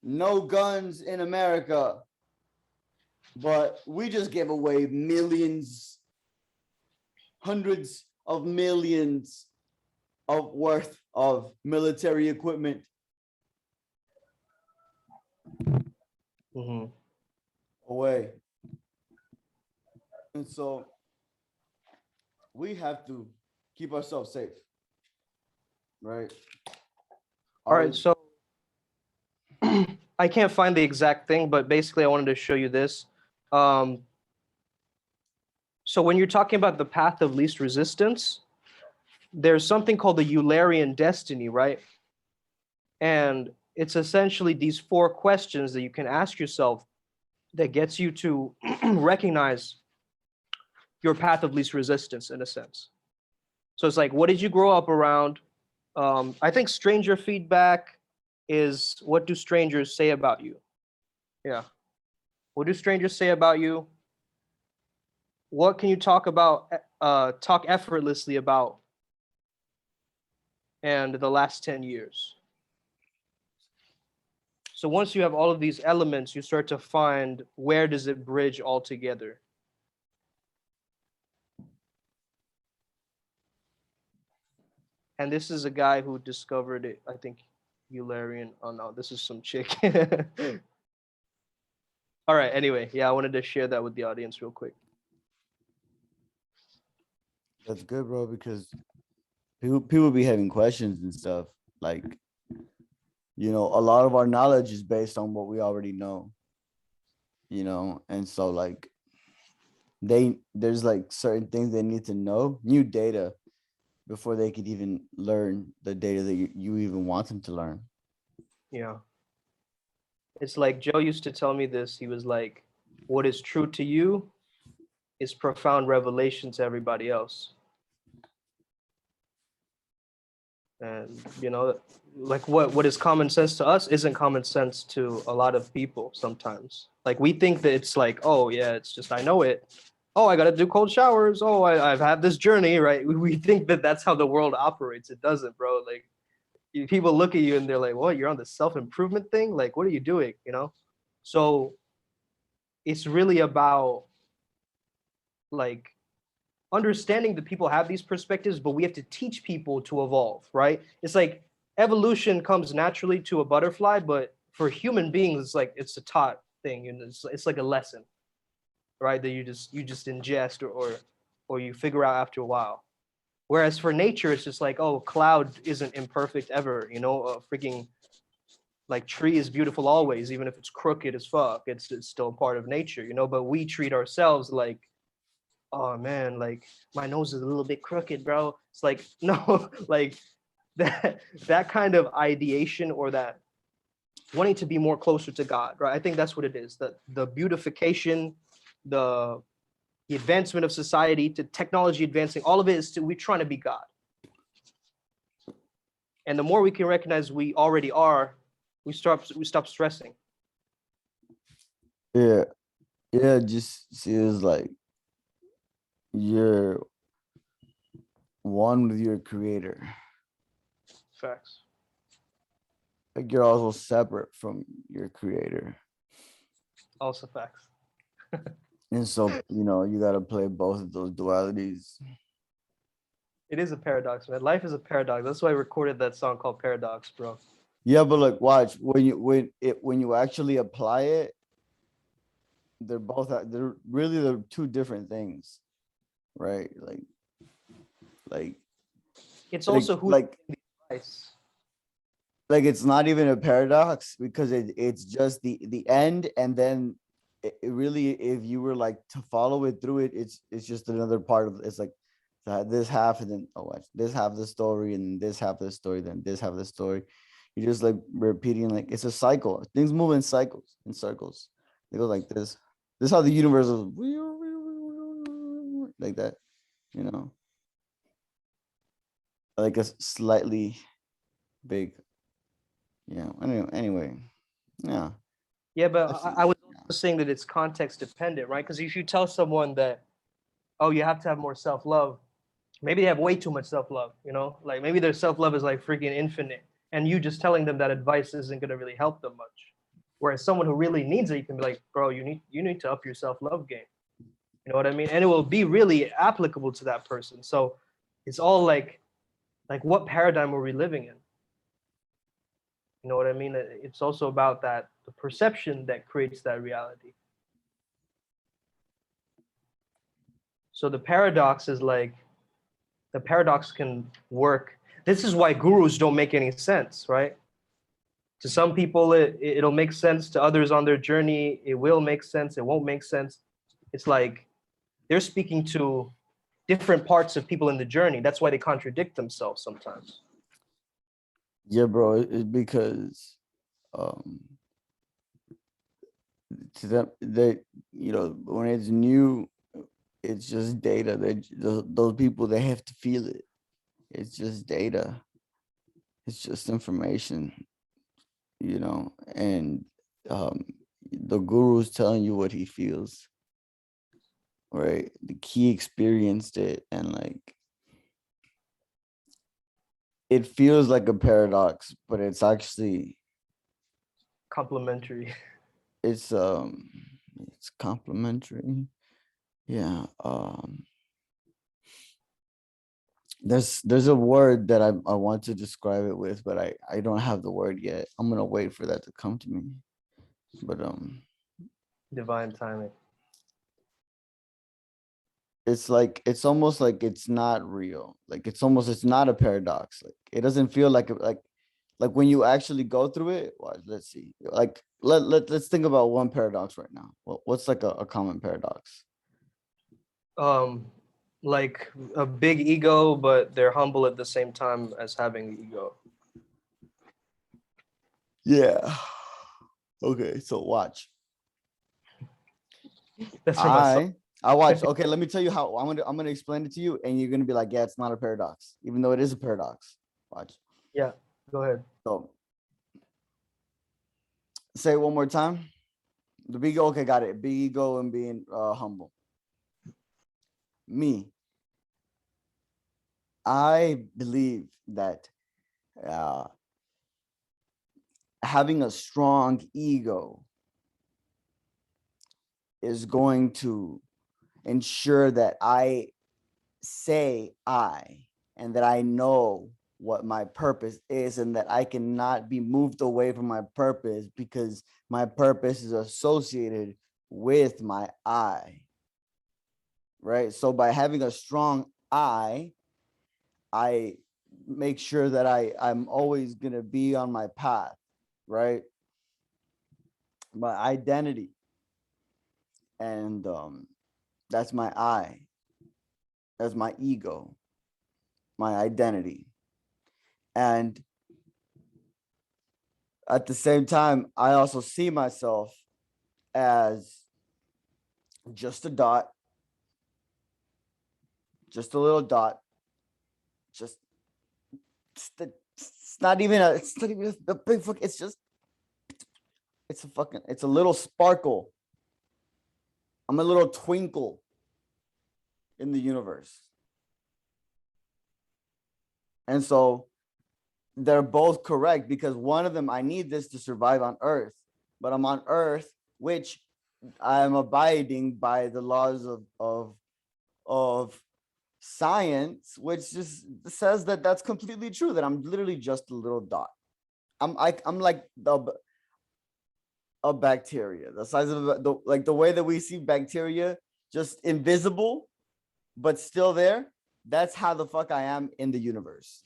no guns in America. But we just gave away millions, hundreds of millions of worth of military equipment away. And so we have to keep ourselves safe, right? All right, so I can't find the exact thing, but basically I wanted to show you this. So when you're talking about the path of least resistance, there's something called the Eulerian destiny, right? And it's essentially these 4 questions that you can ask yourself that gets you to recognize your path of least resistance, in a sense. So it's like, what did you grow up around? I think stranger feedback is, what do strangers say about you? Yeah. What do strangers say about you? What can you talk about, talk effortlessly about, and the last 10 years? So once you have all of these elements, you start to find where does it bridge all together. And this is a guy who discovered it, I think, Eularian. Oh no, this is some chick. All right, anyway, yeah, I wanted to share that with the audience real quick. That's good, bro, because people be having questions and stuff. Like, you know, a lot of our knowledge is based on what we already know, you know, and so like there's like certain things they need to know, new data, before they could even learn the data that you even want them to learn. Yeah. It's like Joe used to tell me this. He was like, what is true to you is profound revelation to everybody else. And you know, like what is common sense to us isn't common sense to a lot of people sometimes. Like we think that it's like, oh yeah, it's just, I know it. Oh, I got to do cold showers. Oh, I've had this journey, right? We think that that's how the world operates. It doesn't, bro. Like people look at you and they're like, what, you're on the self-improvement thing? Like, what are you doing? You know? So it's really about like understanding that people have these perspectives, but we have to teach people to evolve, right? It's like evolution comes naturally to a butterfly, but for human beings, it's like it's a taught thing, and it's like a lesson, right? That you just ingest or you figure out after a while. Whereas for nature, it's just like, oh, cloud isn't imperfect ever, you know, a freaking like tree is beautiful always, even if it's crooked as fuck. It's still a part of nature, you know. But we treat ourselves like, oh man, like my nose is a little bit crooked, bro. It's like, no, like that kind of ideation or that wanting to be more closer to God, right? I think that's what it is. The beautification, the the advancement of society, to technology advancing, all of it is to, we're trying to be God. And the more we can recognize we already are, we stop stressing. Yeah, yeah, just feels like you're one with your creator. Facts. Like you're also separate from your creator. Also facts. And so, you know, you got to play both of those dualities. It is a paradox, man. Life is a paradox. That's why I recorded that song called Paradox, bro. Yeah, but like watch when you actually apply it, they're two different things, right? Like It's like also who like the advice. like it's not even a paradox because it's just the end, and then it really, if you were like to follow it through it, it's just another part of it's like this half, and then watch this half of the story, and this half of the story, then this half of the story. You're just like repeating, like it's a cycle. Things move in cycles, in circles. They go like this. This is how the universe is like that, you know, like a slightly big. Yeah. Anyway. Yeah. Yeah, but I see. I was also saying that it's context dependent, right? Because if you tell someone that, oh, you have to have more self-love, maybe they have way too much self-love, you know? Like maybe their self-love is like freaking infinite. And you just telling them that advice isn't gonna really help them much. Whereas someone who really needs it, you can be like, bro, you need to up your self-love game. You know what I mean? And it will be really applicable to that person. So it's all like what paradigm are we living in? You know what I mean? It's also about that the perception that creates that reality. So the paradox is like, the paradox can work. This is why gurus don't make any sense, right? To some people, it'll make sense. To others on their journey, it will make sense. It won't make sense. It's like they're speaking to different parts of people in the journey. That's why they contradict themselves sometimes. Yeah, bro. It's because um to them, they, you know, when it's new, it's just data. Those people, they have to feel it. It's just data. It's just information, you know, and the guru's telling you what he feels, right? The key experienced it, and like it feels like a paradox, but it's actually Complementary. it's complementary. Yeah. There's a word that I want to describe it with, but I don't have the word yet. I'm gonna wait for that to come to me. But Divine timing. it's like it's almost like it's not real. Like it's not a paradox. Like it doesn't feel like like when you actually go through it. Well, let's see. Like let's think about one paradox right now. What's like a common paradox? Um, like a big ego, but they're humble at the same time as having the ego. Yeah. Okay, so watch. That's for myself. I watch. Okay, let me tell you how I'm gonna explain it to you, and you're gonna be like, yeah, it's not a paradox, even though it is a paradox. Watch. Yeah, go ahead. So say it one more time. The big ego, okay, got it. Big ego and being humble. Me, I believe that uh, having a strong ego is going to ensure that I say I and that I know what my purpose is and that I cannot be moved away from my purpose because my purpose is associated with my I. Right? So by having a strong I make sure that I'm always going to be on my path, right? My identity, and that's my I. That's my ego, my identity. And at the same time, I also see myself as just a dot, just a little dot, just it's not even a big fuck. It's just it's a little sparkle. I'm a little twinkle in the universe. And so they're both correct because one of them, I need this to survive on Earth, but I'm on Earth, which I'm abiding by the laws of science, which just says that that's completely true. That I'm literally just a little dot. I'm like a bacteria, the size of like the way that we see bacteria, just invisible, but still there. That's how the fuck I am in the universe.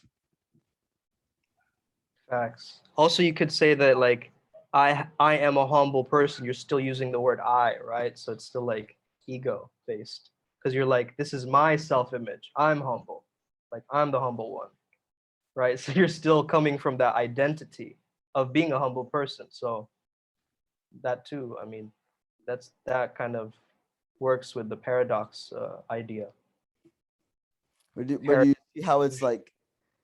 Facts. Also, you could say that like I am a humble person. You're still using the word I, right? So it's still like ego based because you're like, this is my self image. I'm humble, like I'm the humble one, right? So you're still coming from that identity of being a humble person. So that too, I mean, that kind of works with the paradox idea. But do you see how it's Illusion. like?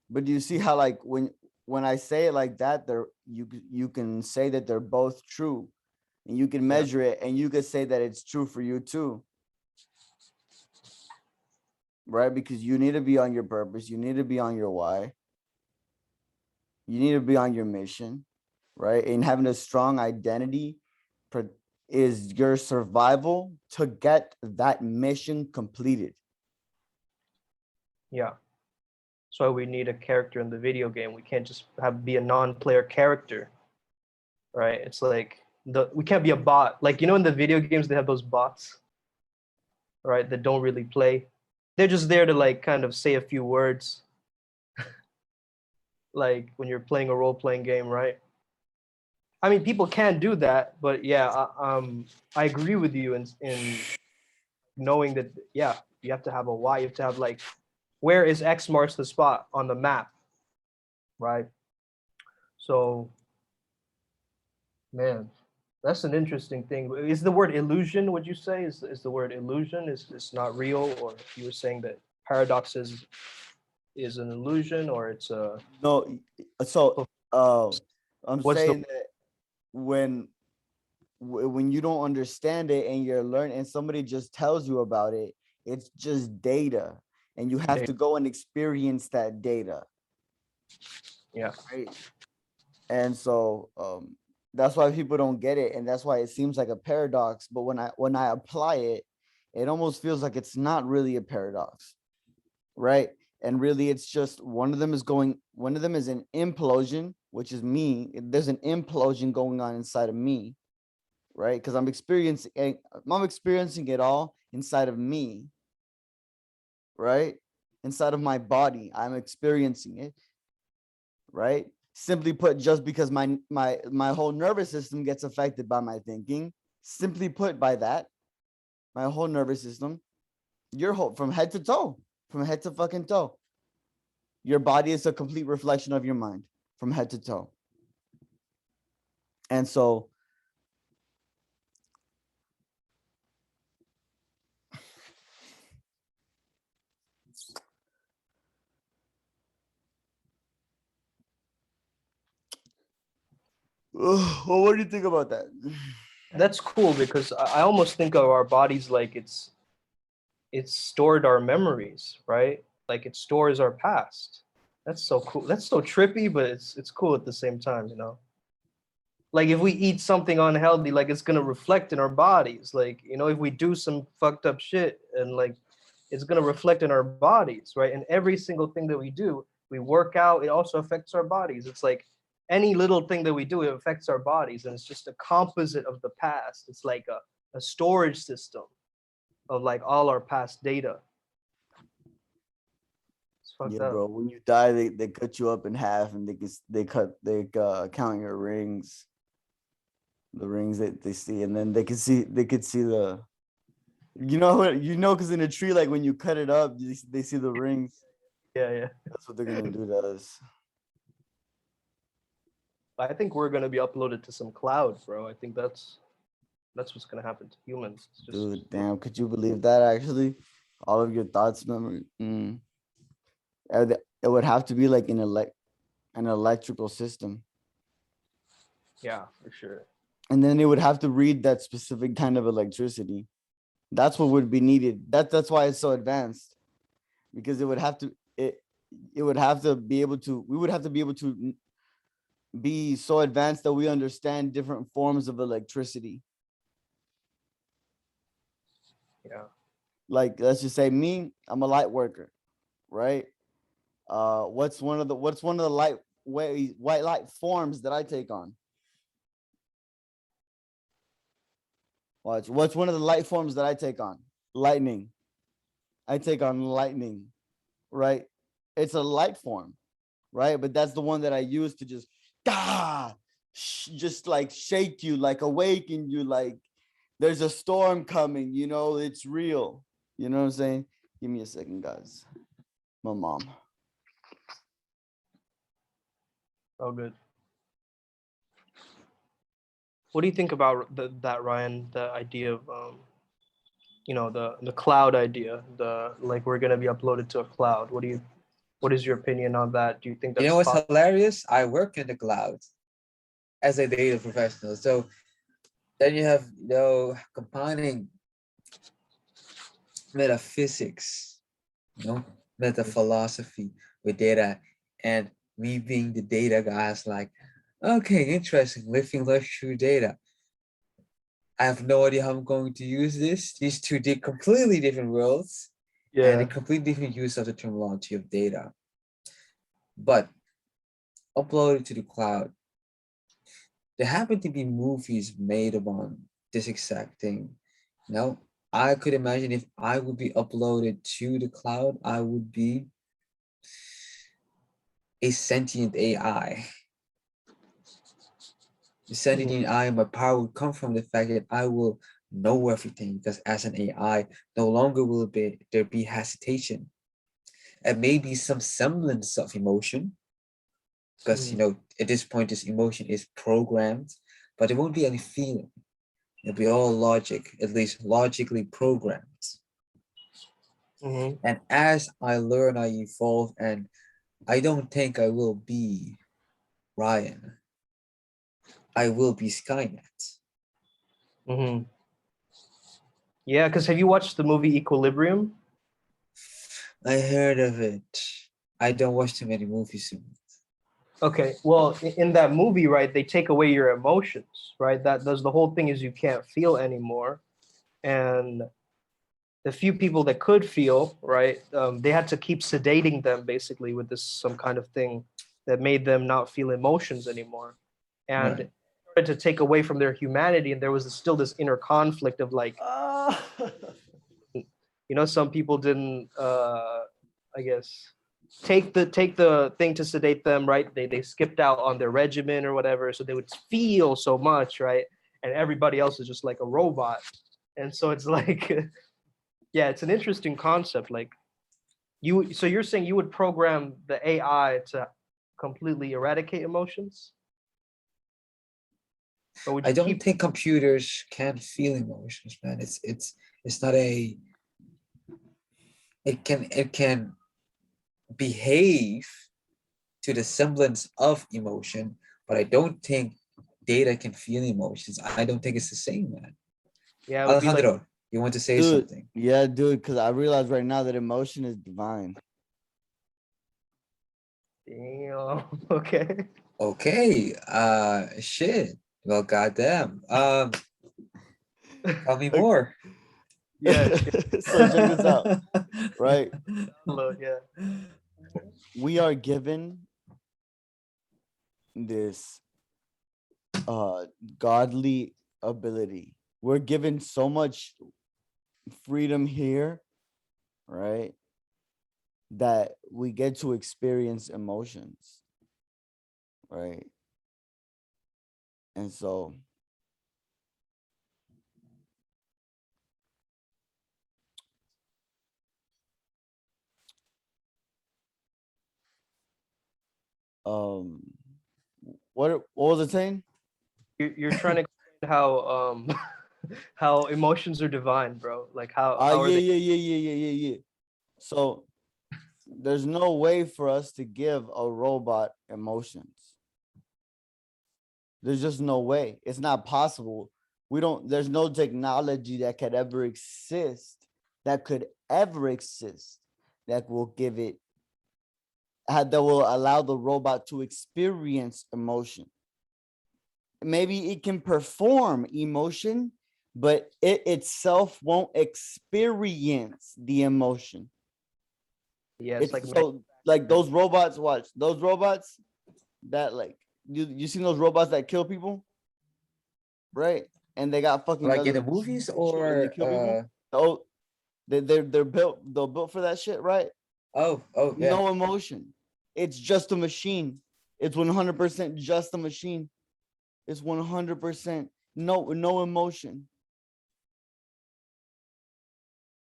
But do you see how like when I say it like that, there you can say that they're both true, and you can Yeah, measure it, and you could say that it's true for you too, right? Because you need to be on your purpose, you need to be on your why, you need to be on your mission, right? And having a strong identity is your survival to get that mission completed. yeah. So we need a character in the video game. We can't just be a non-player character, right? It's like we can't be a bot. Like in the video games they have those bots, right? That don't really play. They're just there to like kind of say a few words, like when you're playing a role-playing game, right? I mean, people can do that, but yeah, I agree with you in knowing that yeah, you have to have a why. You have to have like, where is X marks the spot on the map, right? So man, that's an interesting thing. Is the word illusion, would you say, is the word illusion is not real? Or you were saying that paradoxes is an illusion, or it's a No, so I'm what's the saying that when when you don't understand it and you're learning and somebody just tells you about it, it's just data, and you have data? to go and experience that data, Yeah. right? And so that's why people don't get it, and that's why it seems like a paradox. But when I apply it, it almost feels like it's not really a paradox, right? And really, it's just one of them is an implosion, which is me. There's an implosion going on inside of me, right? Because I'm experiencing it all inside of me, right? Inside of my body, I'm experiencing it, right? Simply put, just because my whole nervous system gets affected by my thinking, simply put, by that, my whole nervous system, your whole from head to toe, from head to fucking toe, your body is a complete reflection of your mind from head to toe. And so well, what do you think about that? That's cool because I almost think of our bodies like it's stored our memories, right? Like it stores our past. That's so cool. That's so trippy, but it's cool at the same time, you know. Like if we eat something unhealthy, like it's gonna reflect in our bodies. Like, you know, if we do some fucked up shit and like it's gonna reflect in our bodies, right? And every single thing that we do, we work out, it also affects our bodies. It's like any little thing that we do, it affects our bodies. And it's just a composite of the past. It's like a storage system of like all our past data. It's fucked Yeah, up. bro. When you die, they cut you up in half, and they count your rings, the rings that they see, and then they could see the, because in a tree, like when you cut it up, they see the rings. Yeah, yeah. That's what they're gonna do to us. I think we're gonna be uploaded to some cloud, bro. I think that's what's gonna happen to humans. It's just Dude, damn, could you believe that? Actually, all of your thoughts, memory. It would have to be like an electrical system, yeah, for sure. and then it would have to read that specific kind of electricity. That's what would be needed. That's why it's so advanced, because it would have to be able to we would have to be able to be so advanced that we understand different forms of electricity. Yeah. Like, let's just say me, I'm a light worker, right? What's one of the white light forms that I take on? Watch. What's one of the light forms that I take on? Lightning. I take on lightning, right? It's a light form, right? But that's the one that I use to just just like shake you, like awaken you, like there's a storm coming, it's real. You know what I'm saying? Give me a second, guys. My mom. Oh, good. What do you think about that, Ryan? The idea of the cloud idea. The like we're gonna be uploaded to a cloud. What is your opinion on that? Do you think You that's know what's possible? hilarious? I work in the cloud as a data professional. So then you have, combining metaphysics, meta philosophy with data, and me being the data guy is like, okay, interesting, living life through data. I have no idea how I'm going to use this. These two did completely different worlds and a Yeah. completely different use of the terminology of data. But uploaded to the cloud, there happen to be movies made upon this exact thing. I could imagine if I would be uploaded to the cloud, I would be a sentient AI. The sentient Mhm. AI, my power would come from the fact that I will know everything, because as an AI, no longer will there be hesitation and maybe some semblance of emotion, because Mhm. at this point this emotion is programmed, but there won't be any feeling. It'll be all logic, at least logically programmed. Mhm. And as I learn, I evolve, and I don't think I will be Ryan. I will be Skynet. Mhm. Yeah, because have you watched the movie Equilibrium? I heard of it. I don't watch too many movies. Okay, well, in that movie, right, they take away your emotions, right? That's the whole thing is you can't feel anymore, and the few people that could feel, right, they had to keep sedating them basically with this some kind of thing that made them not feel emotions anymore, and Right. it started to take away from their humanity, and there was still this inner conflict of like, Ah. some people didn't, I guess, take the thing to sedate them, right? They skipped out on their regimen or whatever, so they would feel so much, right? And everybody else is just like a robot, and so it's like, yeah, it's an interesting concept. Like so you're saying you would program the AI to completely eradicate emotions, or would I you don't keep? think computers can feel emotions, man. It's not a. It can behave to the semblance of emotion, but I don't think data can feel emotions. I don't think it's the same, man. Yeah, it would be like, Alejandro, you want to say Dude, something? yeah, dude, because I realize right now that emotion is divine. damn, okay. Okay. Shit. Well, goddamn. Tell me more. Yeah, So check this out, right? yeah. We are given this godly ability. We're given so much freedom here, right? That we get to experience emotions, right? And so um what was it saying? You're trying to explain how how emotions are divine, bro. Like how are Yeah, they? yeah, yeah, yeah, yeah, yeah, yeah. So there's no way for us to give a robot emotions. There's just no way. It's not possible. There's no technology that could ever exist that will give it that will allow the robot to experience emotion. Maybe it can perform emotion, but it itself won't experience the emotion. Yeah, it's It's like so like manufacturing. those robots, watch those robots that like you seen those robots that kill people, right? And they got fucking Like in guns the movies and they or kill people. Oh, they're built for that shit, right? oh yeah. No emotion. It's just a machine. It's 100% just a machine. It's 100% no emotion.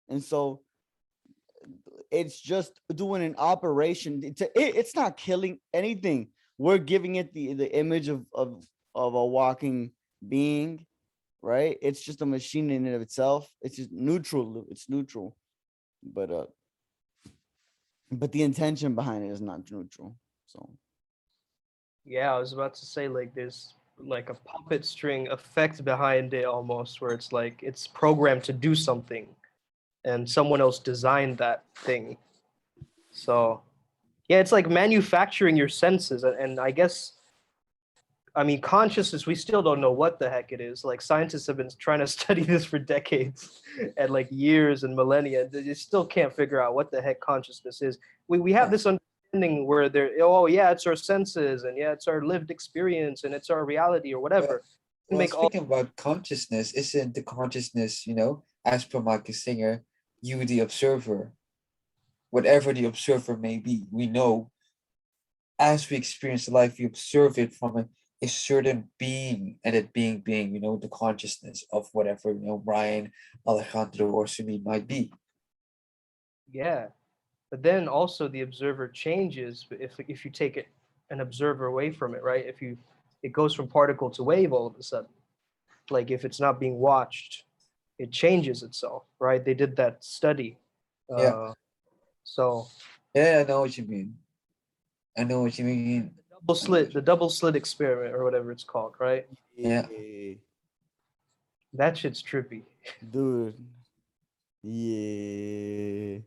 And so it's just doing an operation. It's not killing anything. We're giving it the image of a walking being, right? It's just a machine in and of itself. It's just neutral. It's neutral, but but the intention behind it is not neutral. So Yeah, I was about to say like there's like a puppet string effect behind it almost, where it's like it's programmed to do something, and someone else designed that thing. So yeah, it's like manufacturing your senses, and I guess, I mean, consciousness, we still don't know what the heck it is. Like scientists have been trying to study this for decades and like years and millennia. They still can't figure out what the heck consciousness is. We have Yeah. this understanding where there, oh yeah, it's our senses, and yeah, it's our lived experience, and it's our reality or Well, whatever. We well, make all, speaking about consciousness, isn't the consciousness, as per Marcus Singer, you the observer, whatever the observer may be, we know as we experience life, we observe it from a certain being, and that being, the consciousness of whatever, Brian, Alejandro, or Sumi might be. yeah. But then also the observer changes if you take it an observer away from it, right? If you it goes from particle to wave all of a sudden. Like if it's not being watched, it changes itself, right? They did that study. Yeah. So Yeah, I know what you mean. I know what you mean. I know what the you double slit experiment or whatever it's called, right? Yeah. Yeah, That shit's trippy. dude. Yeah.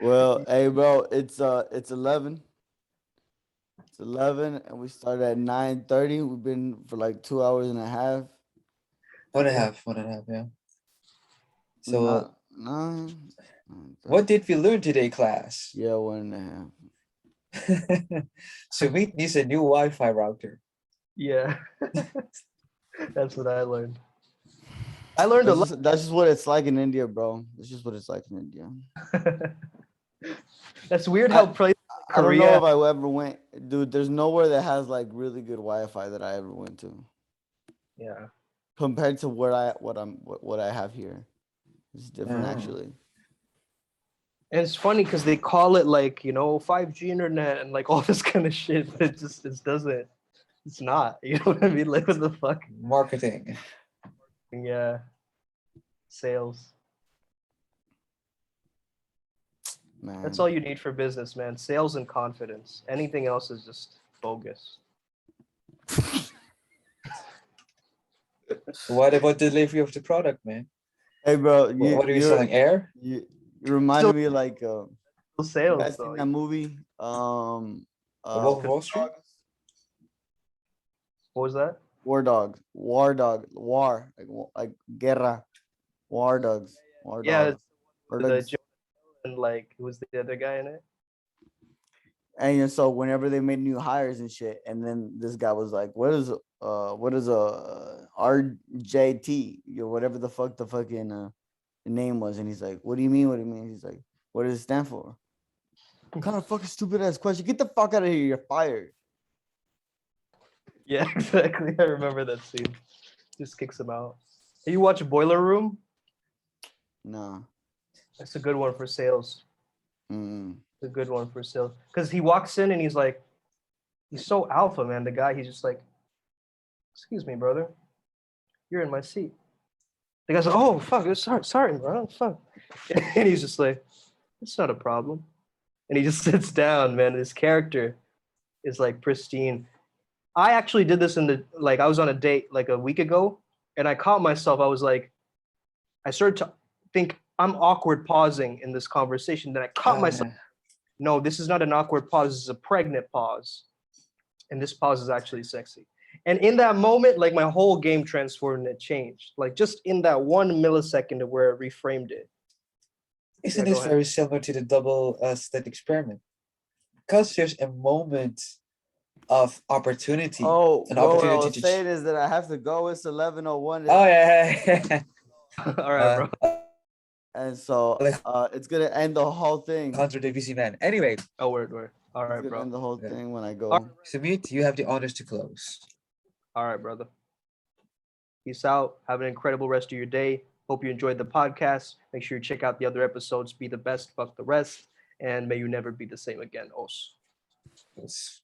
Well, hey, bro, it's 11. It's 11, and we started at 9:30. We've been for like 2 hours and a half. One and a half. One and a half. Yeah. So, Not nine. 9:30. what did we learn today, class? Yeah, 1.5. Sumit needs a new Wi-Fi router. Yeah, that's what I learned. I learned a lot. That's just what it's like in India, bro. That's just what it's like in India. That's weird how places like I don't know Korea. if I ever went, dude. There's nowhere that has like really good Wi-Fi that I ever went to Yeah, compared to what I have here. It's different Oh. actually. and it's funny because they call it like 5G internet and like all this kind of shit, but it doesn't. It's not. You know what I mean? Like what the fuck? Marketing. Yeah, sales. Man. That's all you need for business, man. Sales and confidence. Anything else is just bogus. What about delivery of the product, man? Hey, bro, What are you selling? Air? you reminded me like Still you sales guys seen though. that movie Wolf of Wall Street? What was that? War Dogs, like guerra, war Yeah, dogs, it's war the dogs. Joe and like who was the other guy in it? And so whenever they made new hires and shit, and then this guy was like, what is a RJT, whatever the fuck the fucking name was, and he's like, what do you mean? What do you mean? He's like, what does it stand for? What kind of fucking stupid ass question? Get the fuck out of here! You're fired. Yeah, exactly. I remember that scene. Just kicks him out. Hey, you watch Boiler Room? No. That's a good one for sales. Mm. It's a good one for sales. Because he walks in and he's so alpha, man. The guy, he's just like, excuse me, brother. You're in my seat. The guy's like, oh, fuck. Sorry, bro. Fuck. And he's just like, it's not a problem. And he just sits down, man. His character is like pristine. I actually did this I was on a date like a week ago and I caught myself. I was like, I started to think I'm awkward pausing in this conversation. Then I caught myself. Yeah. No, this is not an awkward pause. This is a pregnant pause. And this pause is actually sexy. And in that moment, like my whole game transformed and it changed. Like just in that 1 millisecond of where it reframed it. Isn't Go this ahead. very similar to the double slit experiment? Because there's a moment of opportunity. Oh, An well, what I opportunity was to. saying is that I have to go. It's 11:01. Oh yeah. All right, bro. And so it's gonna end the whole thing. Contra Divisi man. Anyway. Oh, word. All right, It's gonna bro. end the whole Yeah. thing when I go. All Sumit, you have the honors to close. All right, brother. Peace out. Have an incredible rest of your day. Hope you enjoyed the podcast. Make sure you check out the other episodes. Be the best, fuck the rest. And may you never be the same again. Os. Yes.